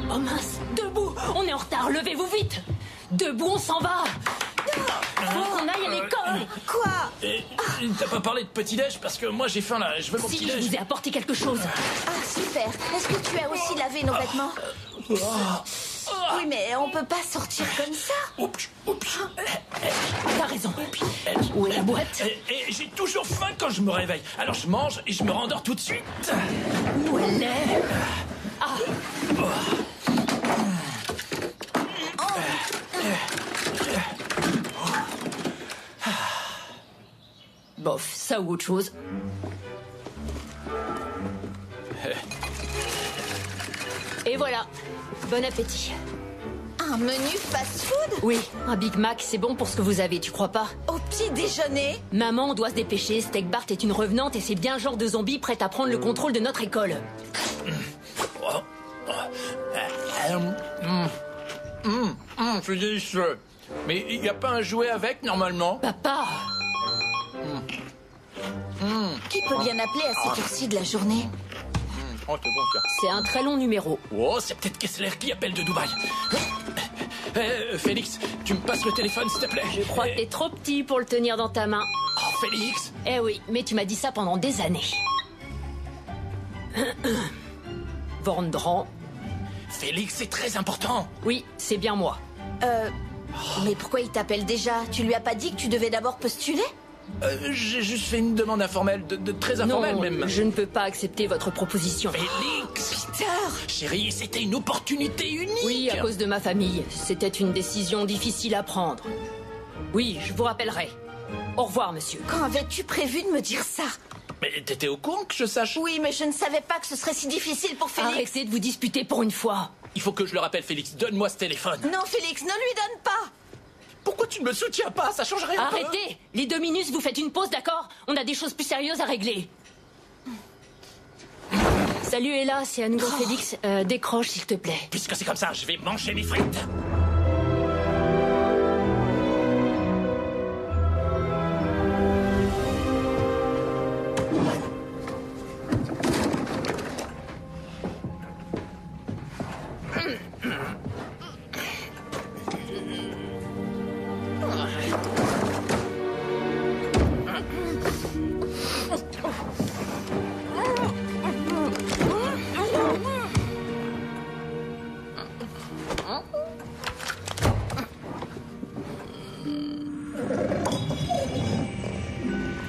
Oh mince, debout! On est en retard, levez-vous vite! Debout, on s'en va! Faut qu'on aille à l'école! Quoi? T'as pas parlé de petit-déj parce que moi j'ai faim là, je veux mon Si, petit-déj. je vous ai apporté quelque chose. Ah, super. Est-ce que tu as aussi lavé nos vêtements? Oui, mais on peut pas sortir comme ça. T'as raison. Où est la boîte? Et j'ai toujours faim quand je me réveille. Alors je mange et je me rendors tout de suite. Où elle est? Ah. Bof, ça ou autre chose. Et voilà. Bon appétit. Un menu fast-food? Oui, un Big Mac, c'est bon pour ce que vous avez, tu crois pas? Au petit déjeuner? Maman, on doit se dépêcher. Steak Bart est une revenante et c'est bien le genre de zombie prête à prendre le contrôle de notre école. C'est délicieux. Mais il n'y a pas un jouet avec, normalement? Papa! Qui peut bien appeler à cette heure-ci de la journée? Oh, c'est bon, ça. C'est un très long numéro. Oh, c'est peut-être Kessler qui appelle de Dubaï. Félix, tu me passes le téléphone, s'il te plaît? Je crois que t'es trop petit pour le tenir dans ta main. Oh, Félix! Eh oui, mais tu m'as dit ça pendant des années. Vendran. Félix, c'est très important. Oui, c'est bien moi. Mais pourquoi il t'appelle déjà? Tu lui as pas dit que tu devais d'abord postuler? J'ai juste fait une demande informelle, de très informelle non, même. Je ne peux pas accepter votre proposition. Félix! Peter! Chérie, c'était une opportunité unique. Oui, à cause de ma famille. C'était une décision difficile à prendre. Oui, je vous rappellerai. Au revoir, monsieur. Quand avais-tu prévu de me dire ça? Mais t'étais au courant que je sache? Oui, mais je ne savais pas que ce serait si difficile pour Félix. Arrêtez de vous disputer pour une fois. Il faut que je le rappelle, Félix. Donne-moi ce téléphone. Non, Félix, ne lui donne pas. pourquoi tu ne me soutiens pas? Ça change rien. Arrêtez! Les 2 minutes, vous faites une pause, d'accord? On a des choses plus sérieuses à régler. Salut Ella, c'est à nouveau Félix. Décroche s'il te plaît. Puisque c'est comme ça, je vais manger mes frites.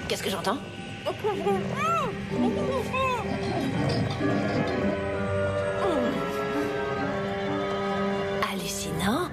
Qu'est-ce que j'entends? Hallucinant.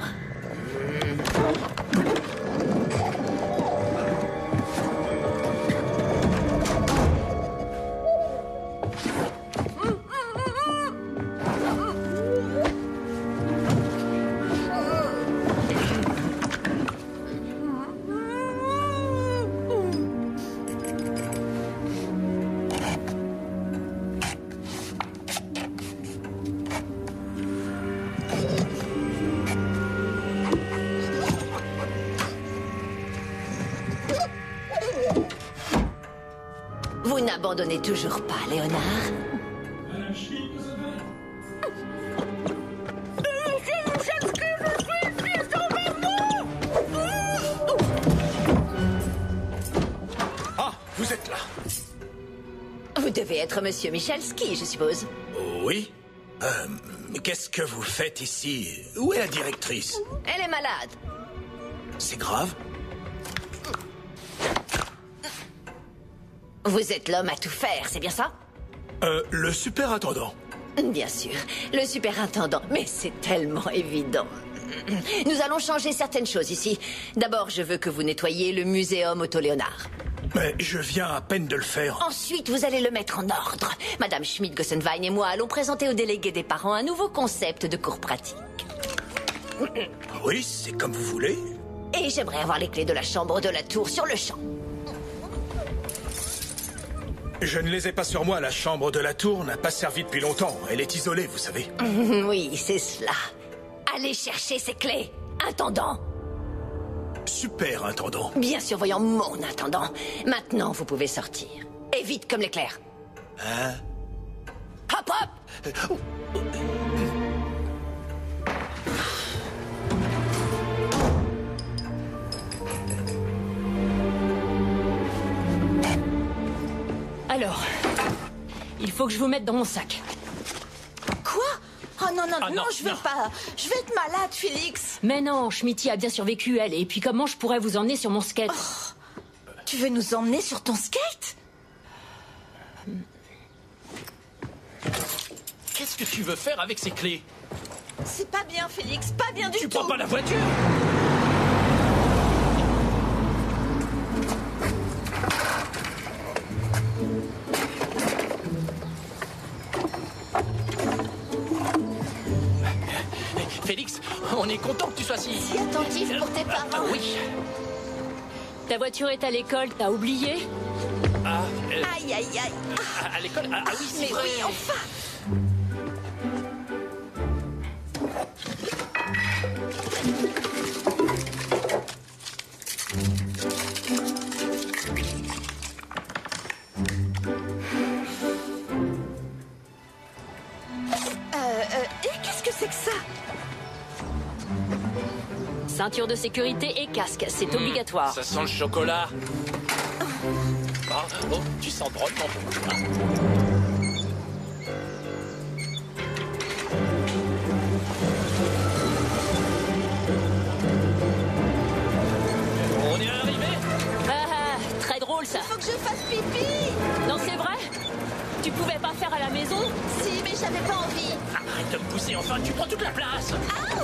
Vous n'abandonnez toujours pas, Léonard. Ah, vous êtes là. Vous devez être Monsieur Michalski, je suppose. Oui. Qu'est-ce que vous faites ici? Où est la directrice? Elle est malade. C'est grave? Vous êtes l'homme à tout faire, c'est bien ça? Le superintendant. Bien sûr, le superintendant. Mais c'est tellement évident. Nous allons changer certaines choses ici. D'abord, je veux que vous nettoyiez le muséum Otto Léonard. Mais je viens à peine de le faire. Ensuite, vous allez le mettre en ordre. Madame Schmidt-Gossenwein et moi allons présenter aux délégués des parents un nouveau concept de cours pratique. Oui, c'est comme vous voulez. Et j'aimerais avoir les clés de la chambre de la tour sur le champ. Je ne les ai pas sur moi. La chambre de la tour n'a pas servi depuis longtemps. Elle est isolée, vous savez. Oui, c'est cela. Allez chercher ces clés, intendant. Super intendant. Bien sûr, voyons mon intendant. Maintenant, vous pouvez sortir. Et vite comme l'éclair. Hein? Hop, hop! Alors, il faut que je vous mette dans mon sac. Quoi? Oh non, non, Ah, non, non, je veux non. pas. Je vais être malade, Félix. Mais non, Schmitty a bien survécu, elle. Et puis comment je pourrais vous emmener sur mon skate? Tu veux nous emmener sur ton skate? Qu'est-ce que tu veux faire avec ces clés? C'est pas bien, Félix, pas bien du tout. Tu prends pas la voiture? Félix, on est content que tu sois si... Si attentif pour tes parents. Oui. Ta voiture est à l'école, t'as oublié? Ah, Aïe, aïe, aïe. à l'école? Ah oui, c'est Mais vrai. oui, enfin. Et qu'est-ce que c'est que ça? Ceinture de sécurité et casque, c'est obligatoire. Ça sent le chocolat. Ah, oh, tu sens drôlement bon. Hein. On est arrivé? Ah, très drôle ça. Faut que je fasse pipi. Non, c'est vrai? Tu pouvais pas faire à la maison? Si, mais j'avais pas envie. Arrête de me pousser, enfin, tu prends toute la place.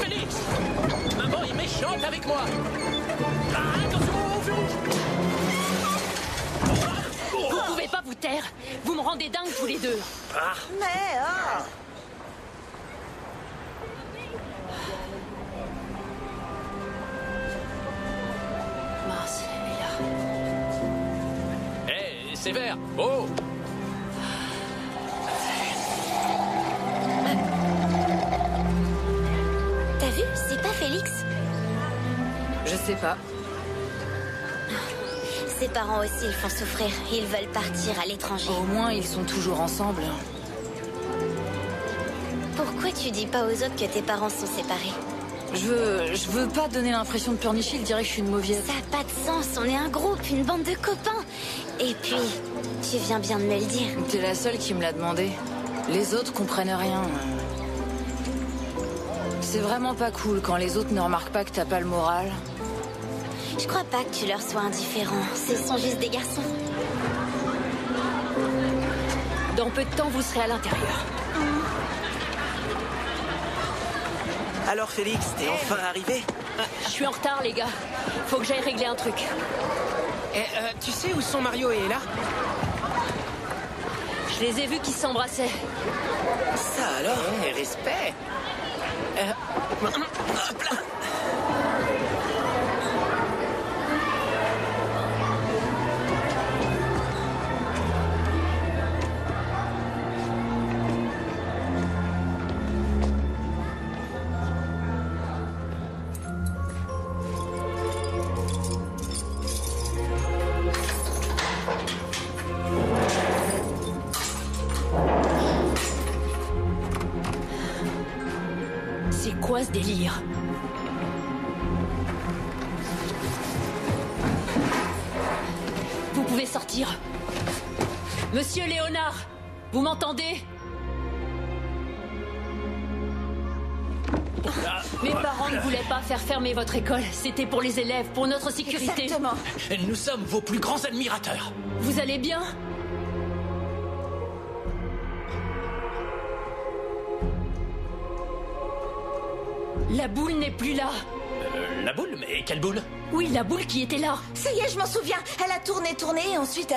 Félix, maman est méchante avec moi. Ah, attention au feu rouge. Vous pouvez pas vous taire. Vous me rendez dingue tous les deux. Ah, Mais, oh. sévère. Oh. T'as vu? C'est pas Félix? Je sais pas. Ses parents aussi le font souffrir. Ils veulent partir à l'étranger. Au moins, ils sont toujours ensemble. Pourquoi tu dis pas aux autres que tes parents sont séparés? Je veux pas donner l'impression de pleurnicher, il dirait que je suis une mauviette. Ça a pas de sens, on est un groupe, une bande de copains. Et puis, tu viens bien de me le dire. T'es la seule qui me l'a demandé. Les autres comprennent rien. C'est vraiment pas cool quand les autres ne remarquent pas que t'as pas le moral. Je crois pas que tu leur sois indifférent. Ce sont juste des garçons. Dans peu de temps, vous serez à l'intérieur. Alors Félix, t'es enfin arrivé? Je suis en retard, les gars. Faut que j'aille régler un truc. Tu sais où sont Mario et Ella? Je les ai vus qui s'embrassaient. Ça alors? Respect. Hop là. C'est quoi ce délire? Vous pouvez sortir. Monsieur Léonard, vous m'entendez? Mes parents ne voulaient pas faire fermer votre école. C'était pour les élèves, pour notre sécurité. Exactement. Nous sommes vos plus grands admirateurs. Vous allez bien? La boule n'est plus là. La boule? Mais quelle boule? Oui, la boule qui était là. Ça y est, je m'en souviens. Elle a tourné et ensuite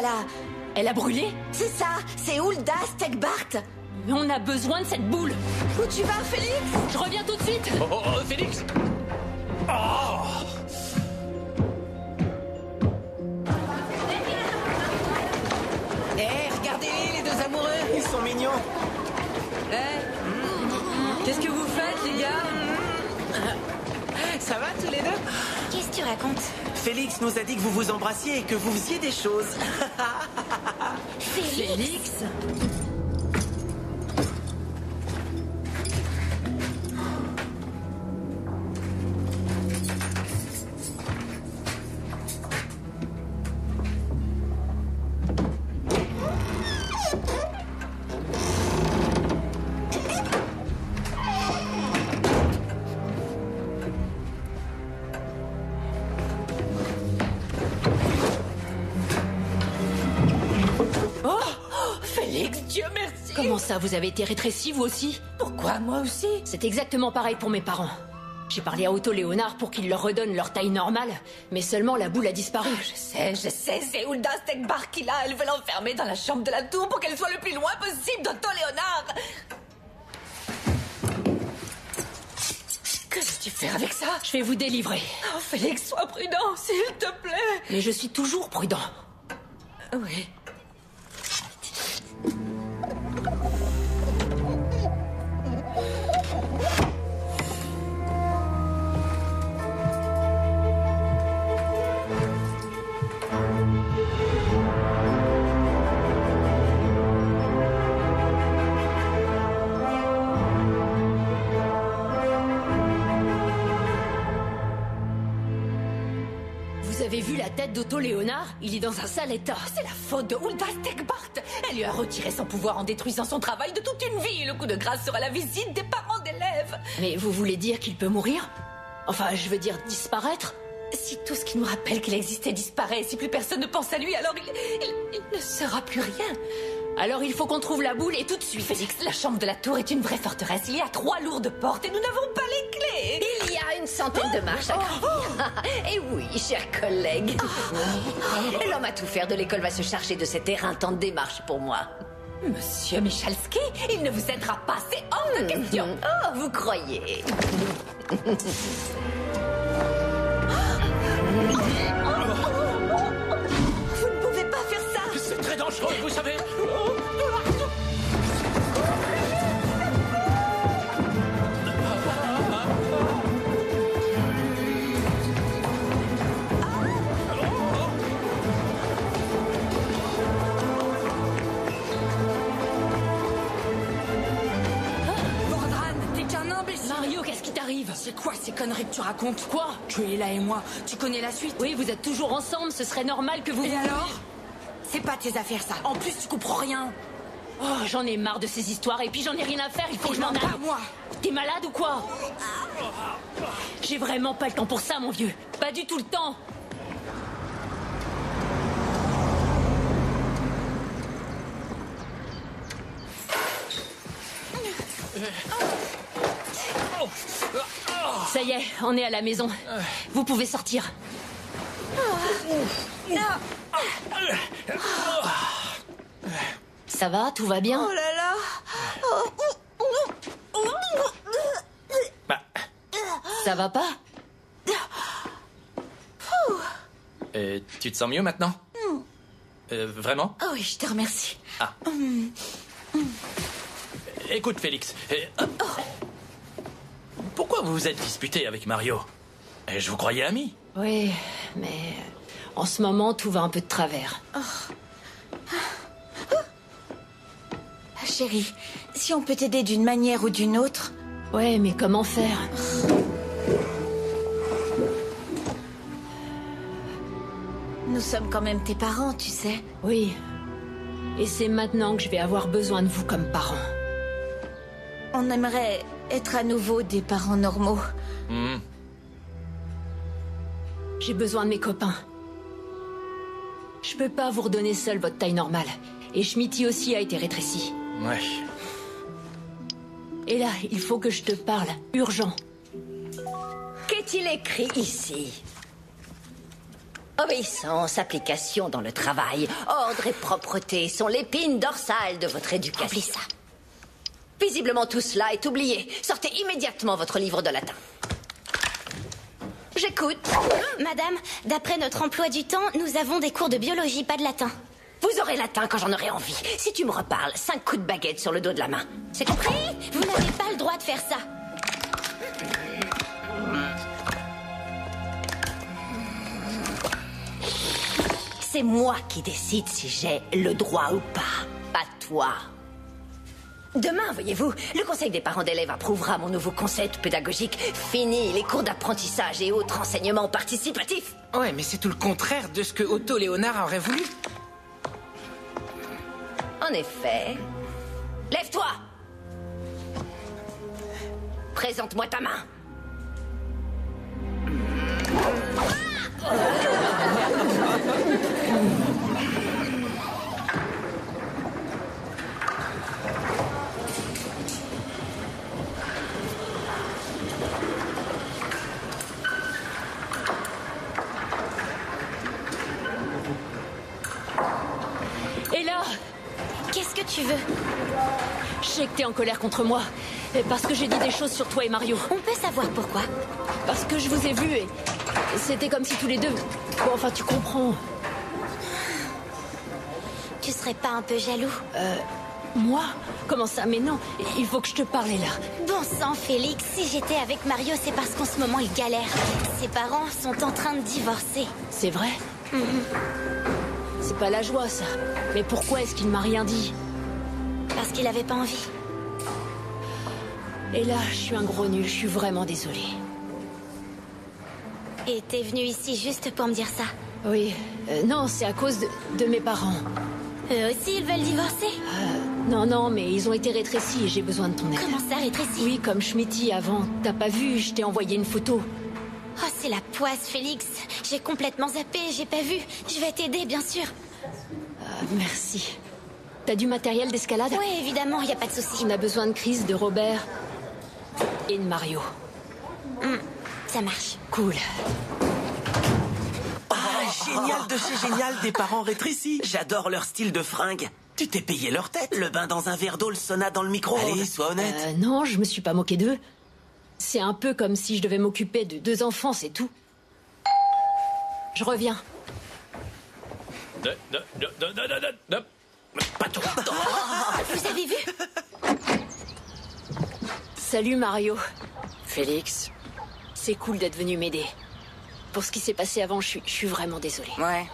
Elle a brûlé? C'est ça, c'est Hulda Stegbart. Mais on a besoin de cette boule. Où tu vas, Félix? Je reviens tout de suite. Oh, Félix! Oh! Regardez les deux amoureux, ils sont mignons. Qu'est-ce que vous faites, les gars? Ça va tous les deux? Qu'est-ce que tu racontes? Félix nous a dit que vous vous embrassiez et que vous faisiez des choses. Félix? Dieu merci. Comment ça, vous avez été rétréci, vous aussi? Pourquoi, moi aussi? C'est exactement pareil pour mes parents. J'ai parlé à Otto Léonard pour qu'il leur redonne leur taille normale, mais seulement la boule a disparu. Je sais, c'est Hulda Stegbart qui l'a. Elle veut l'enfermer dans la chambre de la tour pour qu'elle soit le plus loin possible d'Otto Léonard. Que veux-tu faire avec ça? Je vais vous délivrer. Oh, Félix, sois prudent, s'il te plaît. Mais je suis toujours prudent. Oui. Vous avez vu la tête d'Otto Léonard? Il est dans un sale état. C'est la faute de Hulda Stegbart. Elle lui a retiré son pouvoir en détruisant son travail de toute une vie. Le coup de grâce sera la visite des parents d'élèves. Mais vous voulez dire qu'il peut mourir? Enfin, je veux dire disparaître? Si tout ce qui nous rappelle qu'il existait disparaît, si plus personne ne pense à lui, alors il ne sera plus rien. Alors il faut qu'on trouve la boule et tout de suite. Félix, la chambre de la tour est une vraie forteresse. Il y a 3 lourdes portes et nous n'avons pas les clés. Il y a une centaine de marches à gravir. Et oui, chers collègues. L'homme à tout faire de l'école va se charger de cette éreintante démarche pour moi. Monsieur Michalski, il ne vous aidera pas, c'est hors de question. Oh, vous croyez? Vous ne pouvez pas faire ça. C'est très Vous savez... Mario, qu'est-ce qui t'arrive? C'est quoi ces conneries que tu racontes? Quoi? Tu es là et moi, tu connais la suite. Oui, vous êtes toujours ensemble, ce serait normal que vous... Et alors? C'est pas tes affaires ça. En plus, tu comprends rien. Oh, j'en ai marre de ces histoires et puis j'en ai rien à faire, il faut que je m'en aille. Pas moi. T'es malade ou quoi? J'ai vraiment pas le temps pour ça, mon vieux. Pas du tout le temps. Ça y est, on est à la maison. Vous pouvez sortir. Ça va, tout va bien? Oh là là. Ça va pas? Tu te sens mieux maintenant? Vraiment? Oh oui, je te remercie. Ah. Écoute, Félix. Pourquoi vous vous êtes disputé avec Mario? Je vous croyais amis. Oui, mais en ce moment, tout va un peu de travers. Chérie, si on peut t'aider d'une manière ou d'une autre... Ouais, mais comment faire? Nous sommes quand même tes parents, tu sais. Oui. Et c'est maintenant que je vais avoir besoin de vous comme parents. On aimerait être à nouveau des parents normaux. J'ai besoin de mes copains. Je peux pas vous redonner seul votre taille normale. Et Schmitty aussi a été rétréci. Ouais. Et là, il faut que je te parle. Urgent. Qu'est-il écrit ici? Obéissance, application dans le travail, ordre et propreté sont l'épine dorsale de votre éducation. Oublie ça. Visiblement tout cela est oublié. Sortez immédiatement votre livre de latin. J'écoute. Madame, d'après notre emploi du temps, nous avons des cours de biologie, pas de latin. Vous aurez latin quand j'en aurai envie. Si tu me reparles, 5 coups de baguette sur le dos de la main. C'est compris? Vous n'avez pas le droit de faire ça. C'est moi qui décide si j'ai le droit ou pas. Pas toi. Demain, voyez-vous, le conseil des parents d'élèves approuvera mon nouveau concept pédagogique. Fini les cours d'apprentissage et autres enseignements participatifs. Ouais, mais c'est tout le contraire de ce que Otto Léonard aurait voulu. En effet. Lève-toi! Présente-moi ta main. Et là, qu'est-ce que tu veux? Je sais que t'es en colère contre moi. Parce que j'ai dit des choses sur toi et Mario. On peut savoir pourquoi? Parce que je vous ai vus et c'était comme si tous les deux... Bon, enfin, tu comprends. Tu serais pas un peu jaloux? Moi? Comment ça? Mais non, il faut que je te parle, là. Bon sang, Félix, si j'étais avec Mario, c'est parce qu'en ce moment, il galère. Ses parents sont en train de divorcer. C'est vrai? C'est pas la joie, ça. Mais pourquoi est-ce qu'il ne m'a rien dit? Parce qu'il avait pas envie. Et là, je suis un gros nul, je suis vraiment désolée. Et t'es venu ici juste pour me dire ça? Oui. Non, c'est à cause de mes parents. Eux aussi, ils veulent divorcer? Non, mais ils ont été rétrécis et j'ai besoin de ton aide. Comment ça, rétrécis? Oui, comme Schmitty avant. T'as pas vu, je t'ai envoyé une photo. Oh, c'est la poisse, Félix. J'ai complètement zappé, j'ai pas vu. Je vais t'aider, bien sûr. Merci. T'as du matériel d'escalade? Oui, évidemment, y a pas de souci. On a besoin de Chris, de Robert et de Mario. Ça marche. Cool. Génial de chez génial, des parents rétrécis. J'adore leur style de fringue. Tu t'es payé leur tête. Le bain dans un verre d'eau, le sauna dans le micro. Allez, sois honnête. Non, je me suis pas moqué d'eux. C'est un peu comme si je devais m'occuper de 2 enfants, c'est tout. Je reviens. Pas toi. Vous avez vu? Salut Mario. Félix. C'est cool d'être venu m'aider. Pour ce qui s'est passé avant, je suis vraiment désolée. Ouais.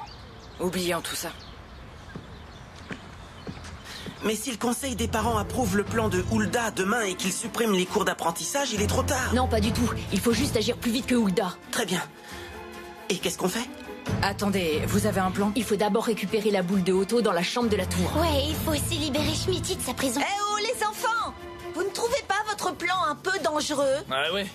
Oublions tout ça. Mais si le conseil des parents approuve le plan de Hulda demain et qu'il supprime les cours d'apprentissage, il est trop tard. Non, pas du tout. Il faut juste agir plus vite que Hulda. Très bien. Et qu'est-ce qu'on fait? Attendez, vous avez un plan? Il faut d'abord récupérer la boule de Otto dans la chambre de la tour. Ouais, il faut aussi libérer Schmitty de sa prison. Eh oh, les enfants! Vous ne trouvez pas votre plan un peu dangereux? Ah ouais.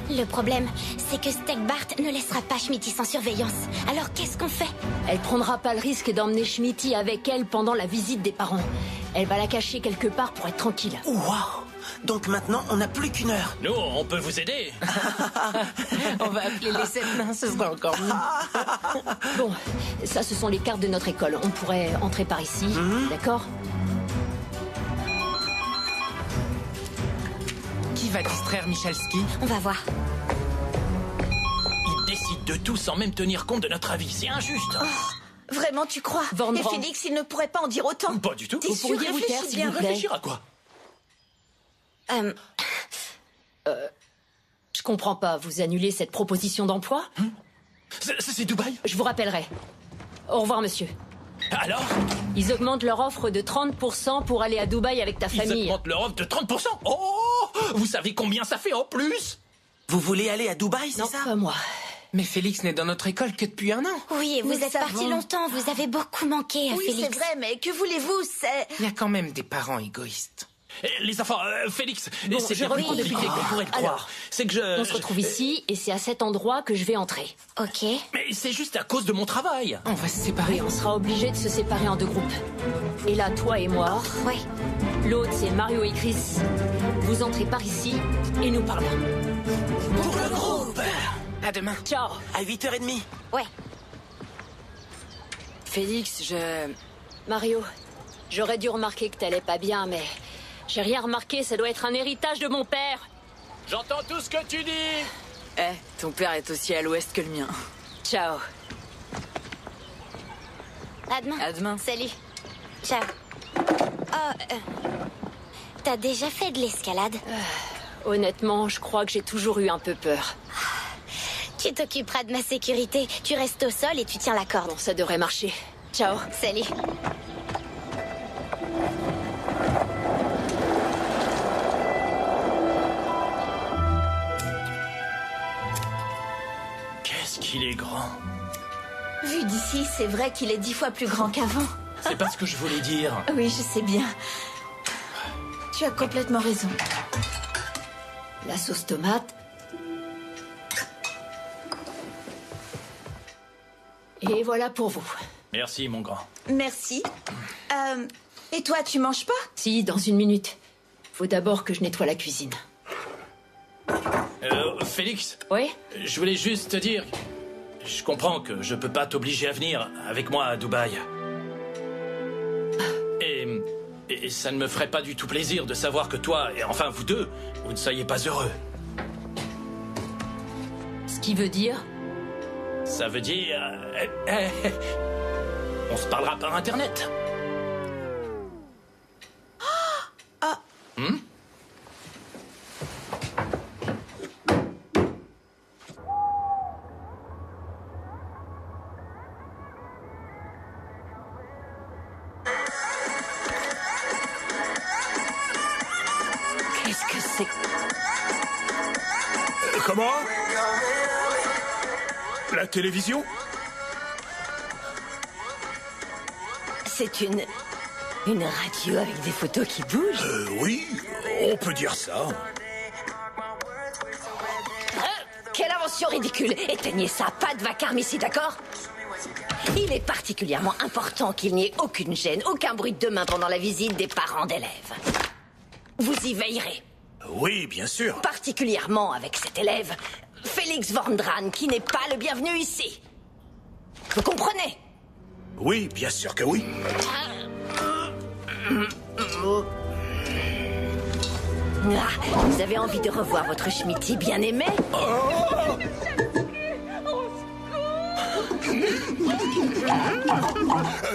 Le problème, c'est que Stegbart ne laissera pas Schmitty sans surveillance. Alors qu'est-ce qu'on fait? Elle prendra pas le risque d'emmener Schmitty avec elle pendant la visite des parents. Elle va la cacher quelque part pour être tranquille. Waouh! Donc maintenant, on n'a plus qu'1 heure. Nous, on peut vous aider. On va appeler les 7 nains, ce sera encore mieux. Bon, ça ce sont les cartes de notre école. On pourrait entrer par ici, d'accord? Qui va distraire Michalski? On va voir. Ils décident de tout sans même tenir compte de notre avis. C'est injuste. Vraiment, tu crois? Van Et Brandt. Félix, il ne pourrait pas en dire autant. Pas du tout. T'es Vous sûr? pourriez vous taire, Réfléchis s'il bien. vous plaît. Réfléchir à quoi? Je comprends pas. Vous annulez cette proposition d'emploi? C'est Dubaï? Je vous rappellerai. Au revoir, monsieur. Alors? Ils augmentent leur offre de 30% pour aller à Dubaï avec ta Ils famille. augmentent leur offre de 30%? Oh! Vous savez combien ça fait en plus? Vous voulez aller à Dubaï, c'est Non, ça? pas moi. Mais Félix n'est dans notre école que depuis 1 an. Oui, et vous Nous êtes savons. partis longtemps. Vous avez beaucoup manqué à Oui, Félix. c'est vrai, mais que voulez-vous? C'est... Il y a quand même des parents égoïstes. Les enfants, Félix, Bon, c'est je bien plus reprends compliqué depuis. qu'on pourrait le Alors, croire. C'est que je... On se retrouve ici et c'est à cet endroit que je vais entrer. Ok. Mais c'est juste à cause de mon travail. On va se séparer. Et on sera obligés de se séparer en 2 groupes. Et là, toi et moi. Ouais. L'autre, c'est Mario et Chris. Vous entrez par ici et nous parlons. Pour le groupe! À demain. Ciao. À 8h30. Ouais. Félix, Mario, j'aurais dû remarquer que t'allais pas bien, mais j'ai rien remarqué, ça doit être un héritage de mon père. J'entends tout ce que tu dis. ton père est aussi à l'ouest que le mien. Ciao. À demain. À demain. Salut. Ciao. Oh, t'as déjà fait de l'escalade? Honnêtement, je crois que j'ai toujours eu un peu peur. Tu t'occuperas de ma sécurité. Tu restes au sol et tu tiens la corde. Bon, ça devrait marcher. Ciao. Salut. Qu'est-ce qu'il est grand. Vu d'ici, c'est vrai qu'il est 10 fois plus grand qu'avant. C'est pas ce que je voulais dire. Oui, je sais bien. Tu as complètement raison. La sauce tomate. Et voilà pour vous. Merci, mon grand. Merci. Et toi, tu manges pas? Si, dans 1 minute. Faut d'abord que je nettoie la cuisine. Félix? Oui? Je voulais juste te dire... Je comprends que je peux pas t'obliger à venir avec moi à Dubaï. Et ça ne me ferait pas du tout plaisir de savoir que toi, et enfin vous deux, vous ne soyez pas heureux. Ce qui veut dire... Ça veut dire... on se parlera par Internet. Qu'est-ce que c'est? Comment? La télévision? C'est une radio avec des photos qui bougent. Oui, on peut dire ça. Quelle invention ridicule! Éteignez ça, pas de vacarme ici, d'accord? Il est particulièrement important qu'il n'y ait aucune gêne, aucun bruit de main pendant la visite des parents d'élèves. Vous y veillerez. Oui, bien sûr. Particulièrement avec cet élève, Félix Vandran, qui n'est pas le bienvenu ici. Vous comprenez? Oui, bien sûr que oui. Vous avez envie de revoir votre Schmitty bien-aimé?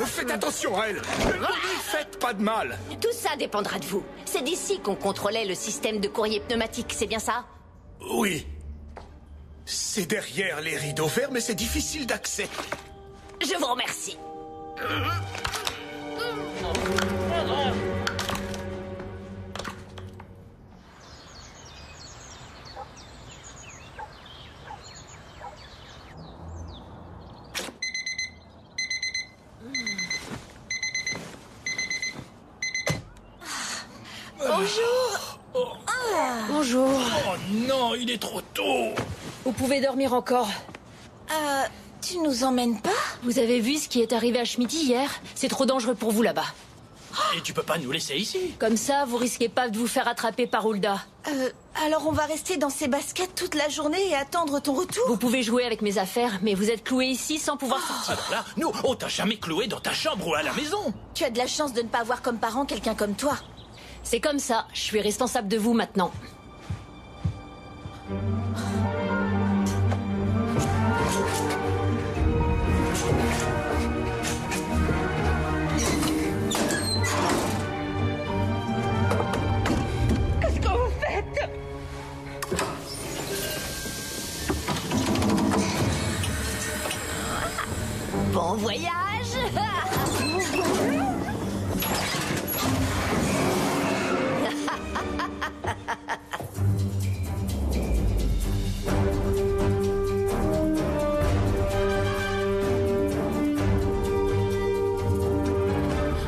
Faites attention à elle. Ne lui faites pas de mal. Tout ça dépendra de vous. C'est d'ici qu'on contrôlait le système de courrier pneumatique, c'est bien ça? Oui. C'est derrière les rideaux verts, mais c'est difficile d'accès. Je vous remercie. Bonjour. Bonjour. Oh non, il est trop tôt. Vous pouvez dormir encore. Tu nous emmènes pas? Vous avez vu ce qui est arrivé à Schmitty hier? C'est trop dangereux pour vous là-bas. Et tu peux pas nous laisser ici. Comme ça, vous risquez pas de vous faire attraper par Hulda. Alors on va rester dans ces baskets toute la journée et attendre ton retour? Vous pouvez jouer avec mes affaires, mais vous êtes cloué ici sans pouvoir sortir. Alors là, nous, on t'a jamais cloué dans ta chambre ou à la maison. Tu as de la chance de ne pas avoir comme parent quelqu'un comme toi. C'est comme ça, je suis responsable de vous maintenant. Qu'est-ce que vous faites? Bon voyage.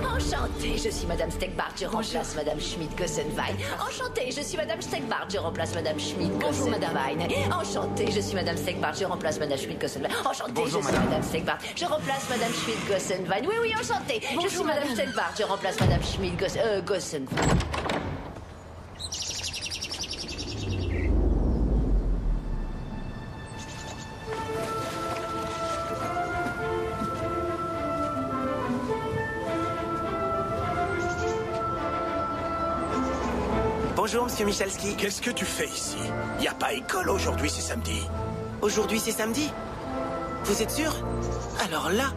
Enchantée, je suis Madame Steckbart, je remplace Madame Schmidt-Gossenwein. Enchantée, je suis Madame Steckbart, je remplace Madame Schmidt-Gossenwein. Enchantée, je suis Madame Steckbart, je remplace Madame Schmidt-Gossenwein. Enchantée, je suis Madame Steckbart, je remplace Madame Schmidt-Gossenwein. Oui, oui, enchantée. Je suis Madame Steckbart, je remplace Madame Schmidt-Gossenwein. Bonjour, monsieur Michalski. Qu'est-ce que tu fais ici? Y a pas école aujourd'hui, c'est samedi. Aujourd'hui, c'est samedi? Vous êtes sûr? Alors là,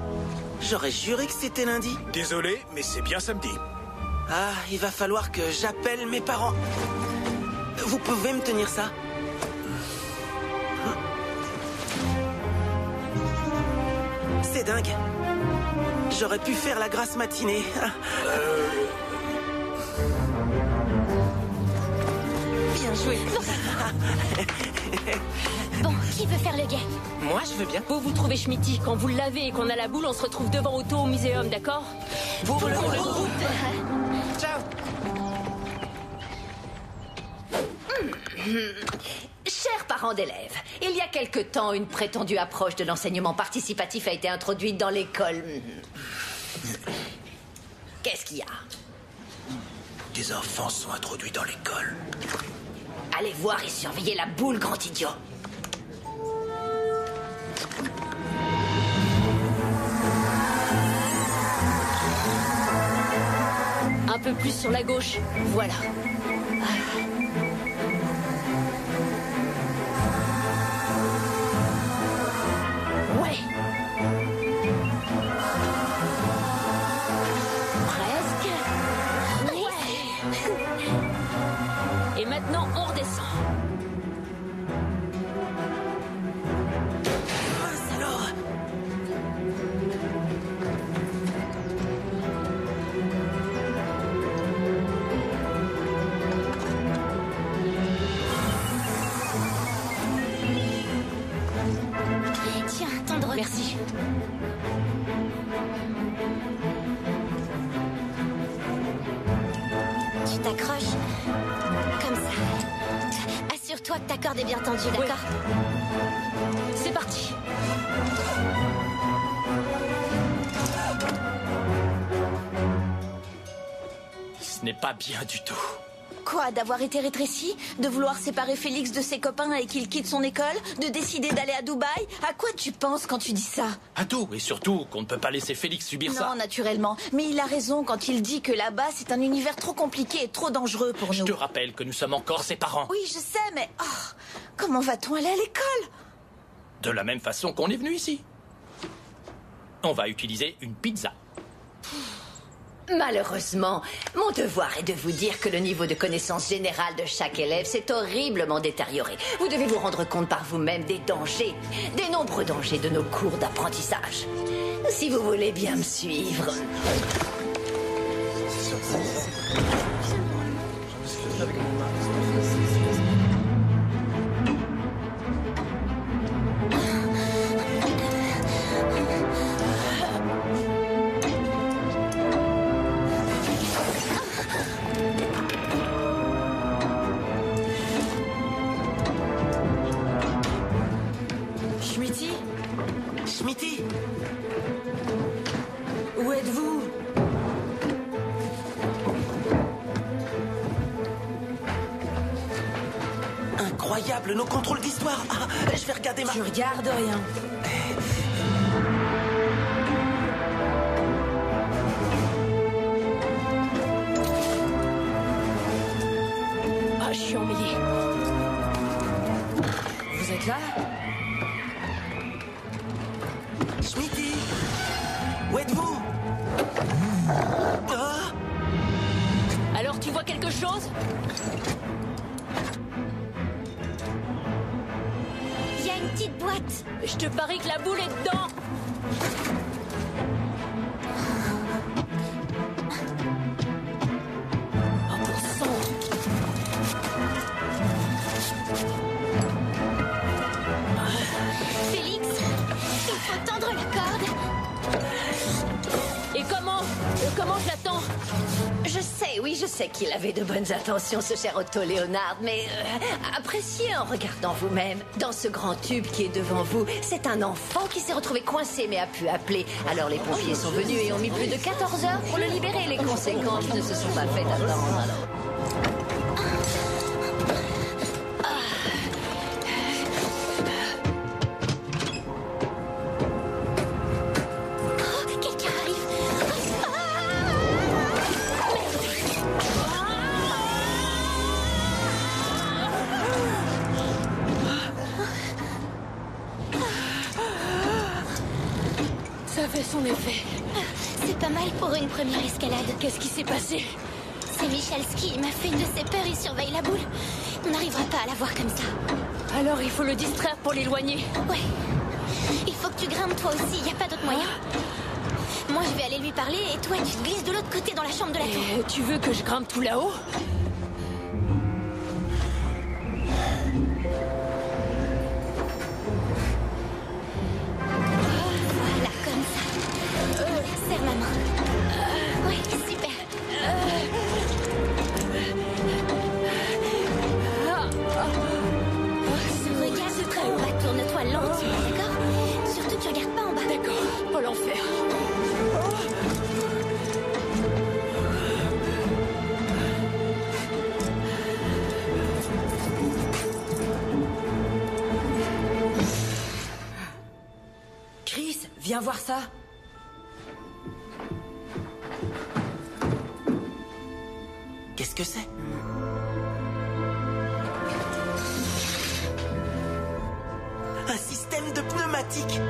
j'aurais juré que c'était lundi. Désolé, mais c'est bien samedi. Ah, il va falloir que j'appelle mes parents. Vous pouvez me tenir ça? C'est dingue. J'aurais pu faire la grasse matinée. Bien joué. Bon, qui veut faire le guet? Moi, je veux bien. Vous, vous trouvez Schmitty. Quand vous l'avez et qu'on a la boule, on se retrouve devant Otto au muséum, d'accord? Pour le groupe. Ciao. Chers parents d'élèves, il y a quelque temps, une prétendue approche de l'enseignement participatif a été introduite dans l'école. Qu'est-ce qu'il y a? Des enfants sont introduits dans l'école. Allez voir et surveillez la boule, grand idiot. Un peu plus sur la gauche. Voilà. Ouais. Presque. Ouais. Et maintenant, on redescend. Mince alors. Tiens, ton drone. Merci. Tu t'accroches. Comme ça. Assure-toi que ta corde est bien tendue, d'accord? C'est parti. Ce n'est pas bien du tout. Quoi, d'avoir été rétréci? De vouloir séparer Félix de ses copains et qu'il quitte son école? De décider d'aller à Dubaï? À quoi tu penses quand tu dis ça? À tout, et surtout qu'on ne peut pas laisser Félix subir ça. Non, naturellement. Mais il a raison quand il dit que là-bas, c'est un univers trop compliqué et trop dangereux pour Je nous. te rappelle que nous sommes encore ses parents. Oui, je sais, mais... comment va-t-on aller à l'école? De la même façon qu'on est venu ici. On va utiliser une pizza. Malheureusement, mon devoir est de vous dire que le niveau de connaissance générale de chaque élève s'est horriblement détérioré. Vous devez vous rendre compte par vous-même des dangers, des nombreux dangers de nos cours d'apprentissage. Si vous voulez bien me suivre. Schmitty? Où êtes-vous? Incroyable, nos contrôles d'histoire. Ah, je vais regarder ma... Tu regardes rien. Ah, je suis emmêlée. Vous êtes là? Schmitty? Où êtes-vous? Ah! Alors, tu vois quelque chose? Il y a une petite boîte. Je te parie que la boule est dedans. Oh, pour sang. Félix, il faut tendre la corde. Et comment je l'attends? Je sais qu'il avait de bonnes intentions, ce cher Otto Léonard, mais appréciez en regardant vous-même. Dans ce grand tube qui est devant vous, c'est un enfant qui s'est retrouvé coincé mais a pu appeler. Alors les pompiers sont venus et ont mis plus de 14 heures pour le libérer. Les conséquences ne se sont pas faites attendre. Alors. Ça fait son effet. C'est pas mal pour une première escalade. Qu'est-ce qui s'est passé? C'est Michalski, il m'a fait une de ses peurs, il surveille la boule. On n'arrivera pas à la voir comme ça. Alors il faut le distraire pour l'éloigner. Ouais. Il faut que tu grimpes toi aussi, y a pas d'autre moyen. Moi je vais aller lui parler et toi tu te glisses de l'autre côté dans la chambre de la tour. Tu veux que je grimpe tout là-haut? Voilà, comme ça. Serre ma main. Ouais, super. Regarde, c'est très haut. Tourne-toi lentement, d'accord? Surtout tu regardes pas en bas. D'accord. Oh l'enfer. Chris, viens voir ça. Qu'est-ce que c'est? Un système de pneumatique.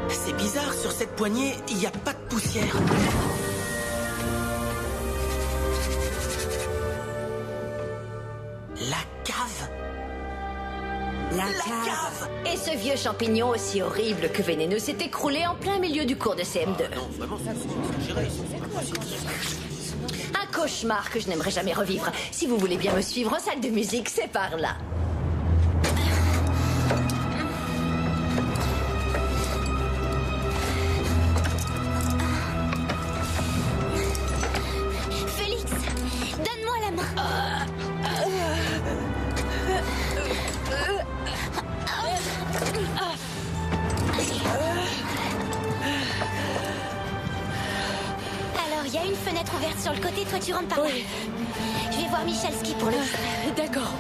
C'est bizarre, sur cette poignée, il n'y a pas de poussière. La cave. La cave. Et ce vieux champignon aussi horrible que vénéneux s'est écroulé en plein milieu du cours de CM2. Un cauchemar que je n'aimerais jamais revivre. Si vous voulez bien me suivre en salle de musique, c'est par là. Félix, donne-moi la main. Alors, il y a une fenêtre ouverte sur le côté, toi tu rentres par là. Oui. Je vais voir Michalski pour le... D'accord.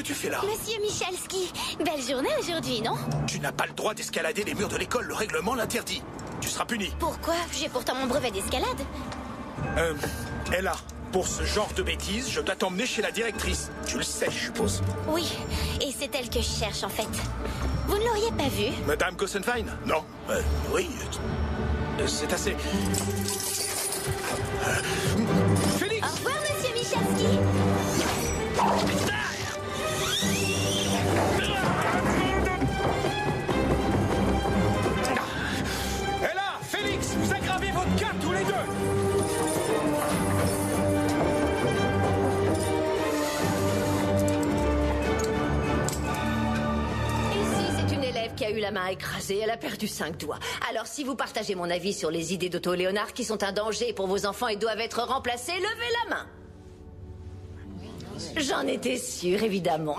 tu fais là? Monsieur Michalski, belle journée aujourd'hui, non? Tu n'as pas le droit d'escalader les murs de l'école, le règlement l'interdit. Tu seras puni. Pourquoi? J'ai pourtant mon brevet d'escalade. Ella, pour ce genre de bêtises, je dois t'emmener chez la directrice. Tu le sais, je suppose. Oui, et c'est elle que je cherche en fait. Vous ne l'auriez pas vue? Madame Gossenwein? Non. Oui. C'est assez... Félix! Au revoir, monsieur Michalski. Ella, Félix, vous aggravez votre cas tous les deux. Qui a eu la main écrasée, elle a perdu 5 doigts. Alors si vous partagez mon avis sur les idées d'Otto Léonard qui sont un danger pour vos enfants et doivent être remplacées, levez la main. J'en étais sûre, évidemment.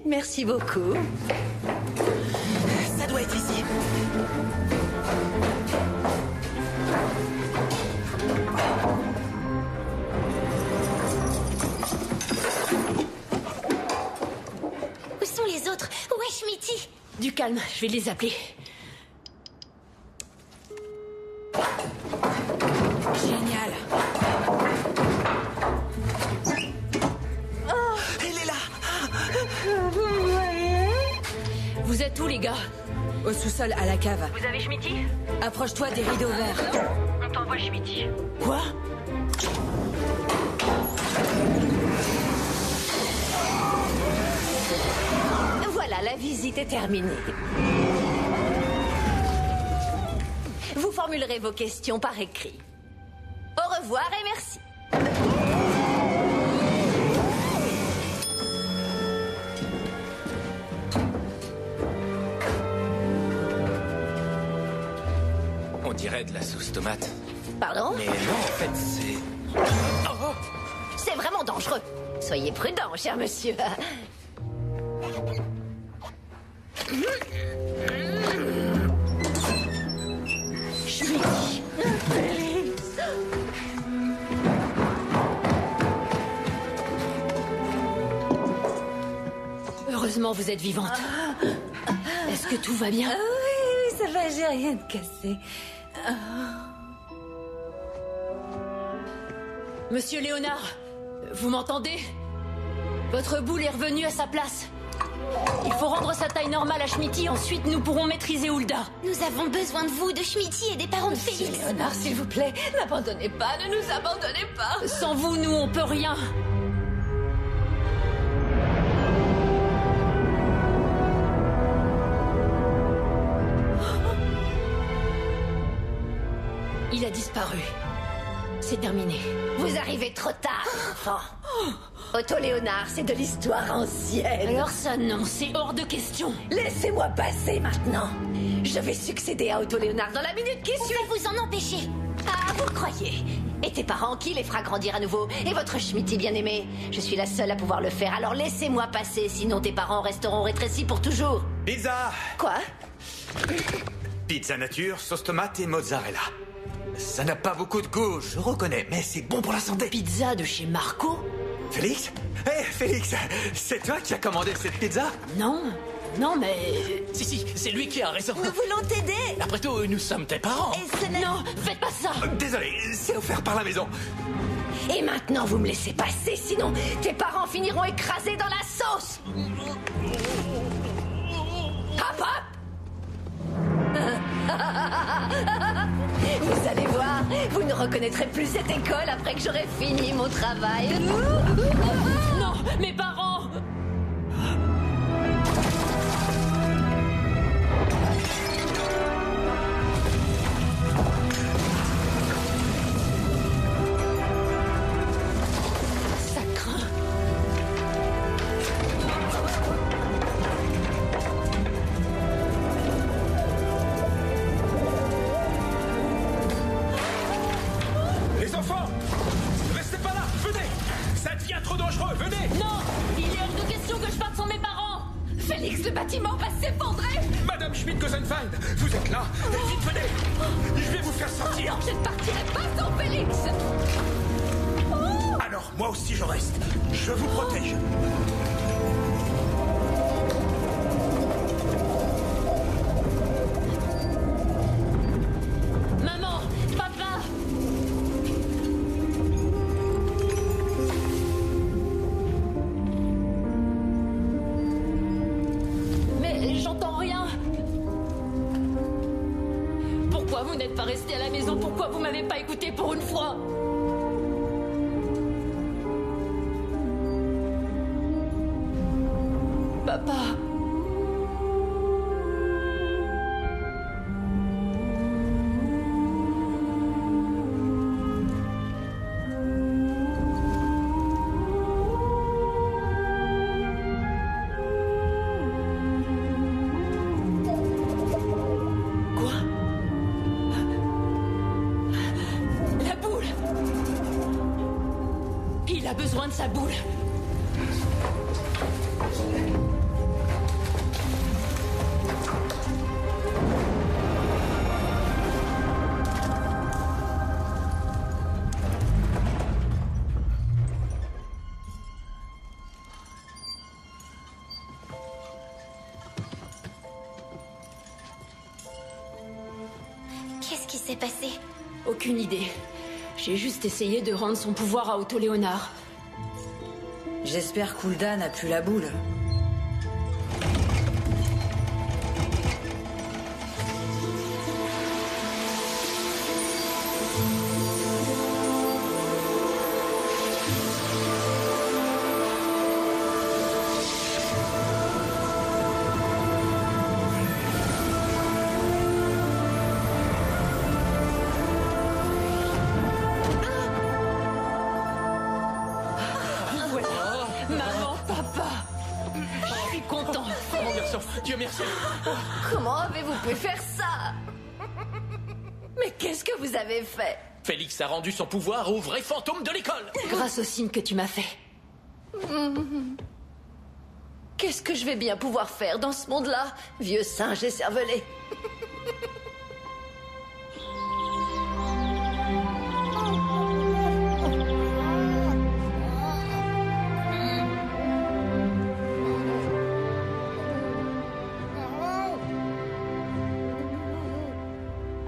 Merci beaucoup. Ça doit être ici. Où sont les autres? Où est Schmitty? Du calme, je vais les appeler. Génial. Oh, elle est là. Vous me voyez? Vous êtes où, les gars? Au sous-sol, à la cave. Vous avez Schmitty? Approche-toi des rideaux verts. On t'envoie Schmitty. Quoi? Voilà, la visite est terminée. Vous formulerez vos questions par écrit. Au revoir et merci. On dirait de la sauce tomate. Pardon? Mais non, en fait, c'est... Oh, c'est vraiment dangereux. Soyez prudent, cher monsieur. Heureusement, vous êtes vivante. Est-ce que tout va bien? Oui, ça va, j'ai rien de cassé. Monsieur Léonard, vous m'entendez? Votre boule est revenue à sa place. Il faut rendre sa taille normale à Schmitty, ensuite nous pourrons maîtriser Hulda. Nous avons besoin de vous, de Schmitty et des parents de Félix. Léonard, s'il vous plaît, n'abandonnez pas, ne nous abandonnez pas. Sans vous, nous, on peut rien. Il a disparu. C'est terminé. Vous arrivez trop tard, enfant. Otto Léonard, c'est de l'histoire ancienne. Alors ça, non, c'est hors de question. Laissez-moi passer maintenant. Je vais succéder à Otto Léonard dans la minute qui suit. On va vous en empêcher. Ah, vous croyez? Et tes parents, qui les fera grandir à nouveau? Et votre Schmitty bien-aimé? Je suis la seule à pouvoir le faire, alors laissez-moi passer, sinon tes parents resteront rétrécis pour toujours. Pizza! Quoi? Pizza nature, sauce tomate et mozzarella. Ça n'a pas beaucoup de goût, je reconnais, mais c'est bon pour la santé. Pizza de chez Marco? Félix? Hé, Félix, c'est toi qui as commandé cette pizza? Non, non, mais... Si, c'est lui qui a raison. Nous voulons t'aider. Après tout, nous sommes tes parents. Et ce n'est... Non, faites pas ça. Désolé, c'est offert par la maison. Et maintenant, vous me laissez passer, sinon tes parents finiront écrasés dans la sauce. Hop, hop. Vous allez voir, vous ne reconnaîtrez plus cette école après que j'aurai fini mon travail. Non, mes parents! Ça craint. Les enfants, restez pas là, venez. Ça devient trop dangereux, venez. Non, il est hors de question que je parte sans mes parents. Félix, le bâtiment va s'effondrer. Madame Schmidt-Gosenfein, vous êtes là. Vite, venez. Je vais vous faire sortir. Non, je ne partirai pas sans Félix. Alors, moi aussi, je reste. Je vous protège. Pourquoi vous n'êtes pas resté à la maison? Pourquoi vous m'avez pas écouté pour une fois? Papa. Besoin de sa boule. Qu'est-ce qui s'est passé? Aucune idée. J'ai juste essayé de rendre son pouvoir à Otto Léonard. J'espère qu'Ulda n'a plus la boule. Dieu merci. Comment avez-vous pu faire ça? Mais qu'est-ce que vous avez fait? Félix a rendu son pouvoir au vrai fantôme de l'école. Grâce au signe que tu m'as fait. Qu'est-ce que je vais bien pouvoir faire dans ce monde-là, vieux singe écervelé?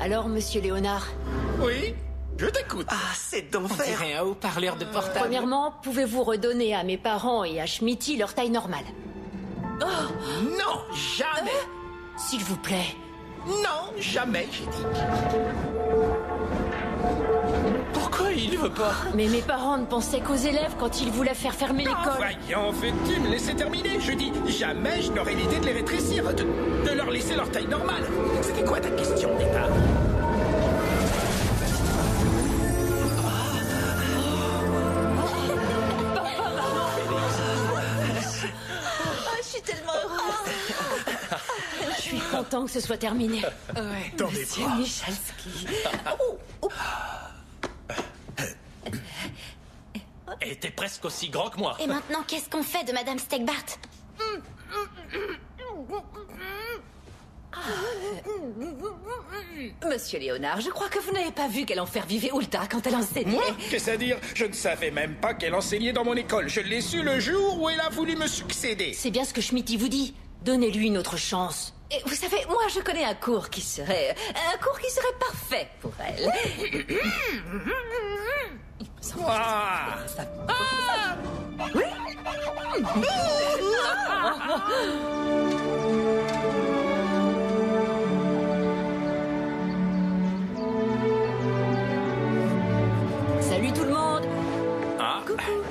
Alors, monsieur Léonard? Oui, je t'écoute. Ah, c'est On d'enfer. dirait un haut-parleur de portable. Premièrement, pouvez-vous redonner à mes parents et à Schmitty leur taille normale? Non, jamais. S'il vous plaît. Non, jamais, j'ai dit. Pourquoi il veut pas? Mais mes parents ne pensaient qu'aux élèves quand ils voulaient faire fermer l'école. Voyons, veux-tu me laisser terminer? Je dis, jamais je n'aurais l'idée de les rétrécir, de leur laisser leur taille normale. C'était quoi ta question au départ? Je suis tellement heureuse. Je suis content que ce soit terminé. Ouais, Dans mes monsieur bras. Michalski. Et t'es presque aussi grand que moi. Et maintenant, qu'est-ce qu'on fait de Madame Stegbart? Monsieur Léonard, je crois que vous n'avez pas vu quel enfer vivait Ulta quand elle enseignait. Moi? Qu'est-ce à dire? Je ne savais même pas qu'elle enseignait dans mon école. Je l'ai su le jour où elle a voulu me succéder. C'est bien ce que Schmitty vous dit. Donnez-lui une autre chance. Et vous savez, moi je connais un cours qui serait parfait pour elle. Ah. Salut tout le monde. Ah,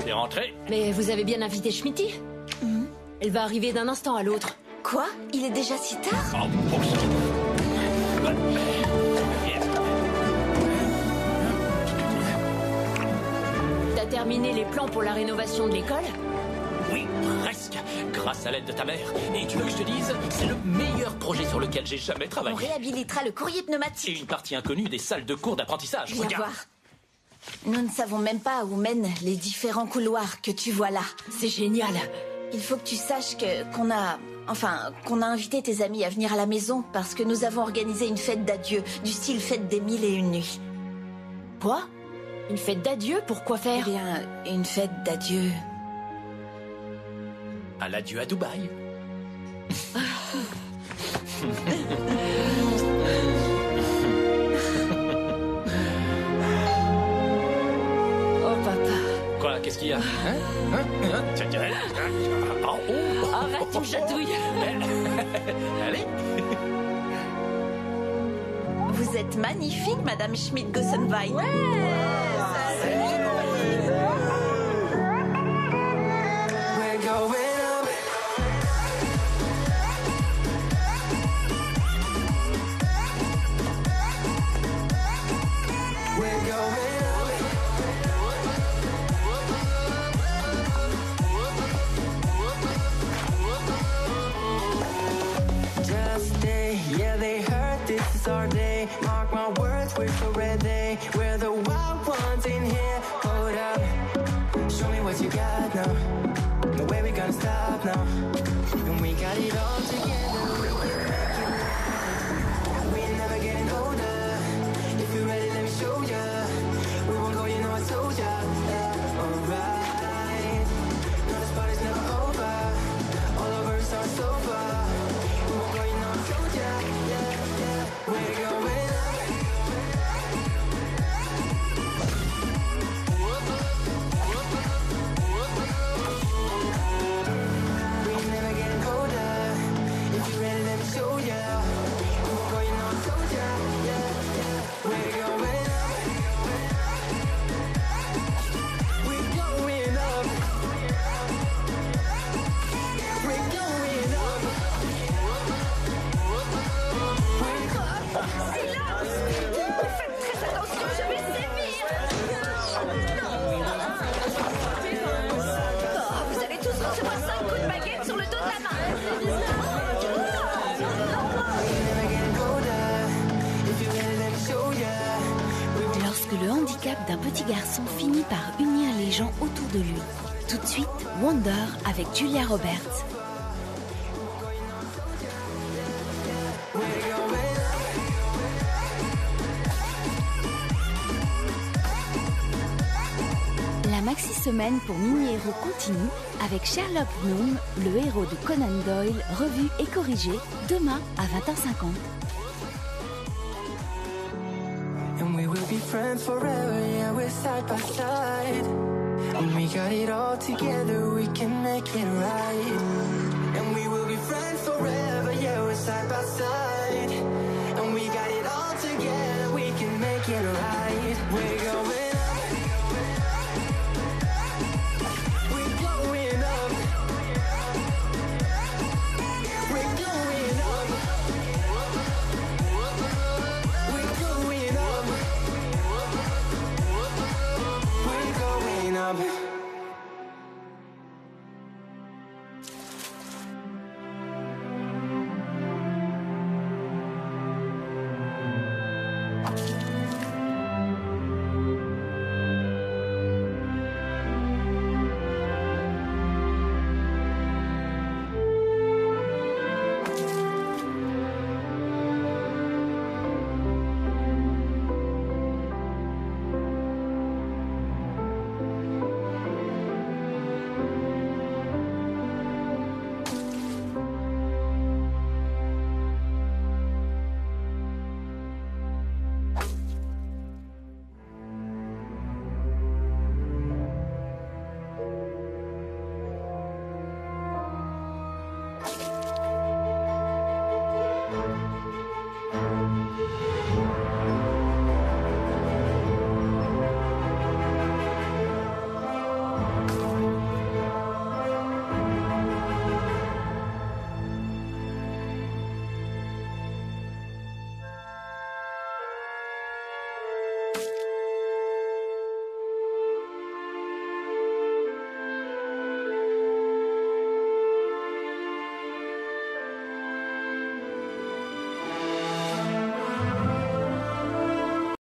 t'es rentré? Mais vous avez bien invité Schmitty? Elle va arriver d'un instant à l'autre. Quoi? Il est déjà si tard? Oh, bon sang. T'as terminé les plans pour la rénovation de l'école? Oui, presque. Grâce à l'aide de ta mère. Et tu veux que je te dise, c'est le meilleur projet sur lequel j'ai jamais On travaillé. réhabilitera le courrier Et pneumatique. une partie inconnue des salles de cours d'apprentissage. Viens Regarde. voir. Nous ne savons même pas où mènent les différents couloirs que tu vois là. C'est génial. Il faut que tu saches qu'on a invité tes amis à venir à la maison parce que nous avons organisé une fête d'adieu, du style fête des 1001 nuits. Quoi? Une fête d'adieu? Pourquoi Eh faire? bien, une fête d'adieu. À l'adieu à Dubaï. Oh papa. Quoi, qu'est-ce qu'il y a? Arrête, tu me chatouilles. Allez. Vous Vous êtes magnifique, Madame Schmidt-Gossenwein. Yeah, they heard this is our day. Mark my words, we're so ready. We're the wild ones in here. Hold up, show me what you got now. No way we gonna stop now. And we got it all together. We're never getting older. If you're ready, let me show ya. We won't go, you know I told ya. Alright, no, this party's never over. All over us are sober. We're going up. We never getting older. If you're ready, let me show ya. We're going on, told ya. Yeah, yeah. We're going up. We're going up. We're going up. Silence! Faites très attention, je vais sévir! Oh, vous allez tous recevoir 5 coups de baguette sur le dos de la main! Lorsque le handicap d'un petit garçon finit par unir les gens autour de lui. Tout de suite, Wonder avec Julia Roberts. La maxi-semaine pour mini-héros continue avec Sherlock Gnome, le héros de Conan Doyle, revu et corrigé, demain à 20h50. And we will be friends forever, yeah, we're side by side. And we got it all together, we can make it right. And we will be friends forever, yeah, we're side by side. And we got it all together, we can make it right. We're going up. We're going up. We're going up. We're going up. We're going up.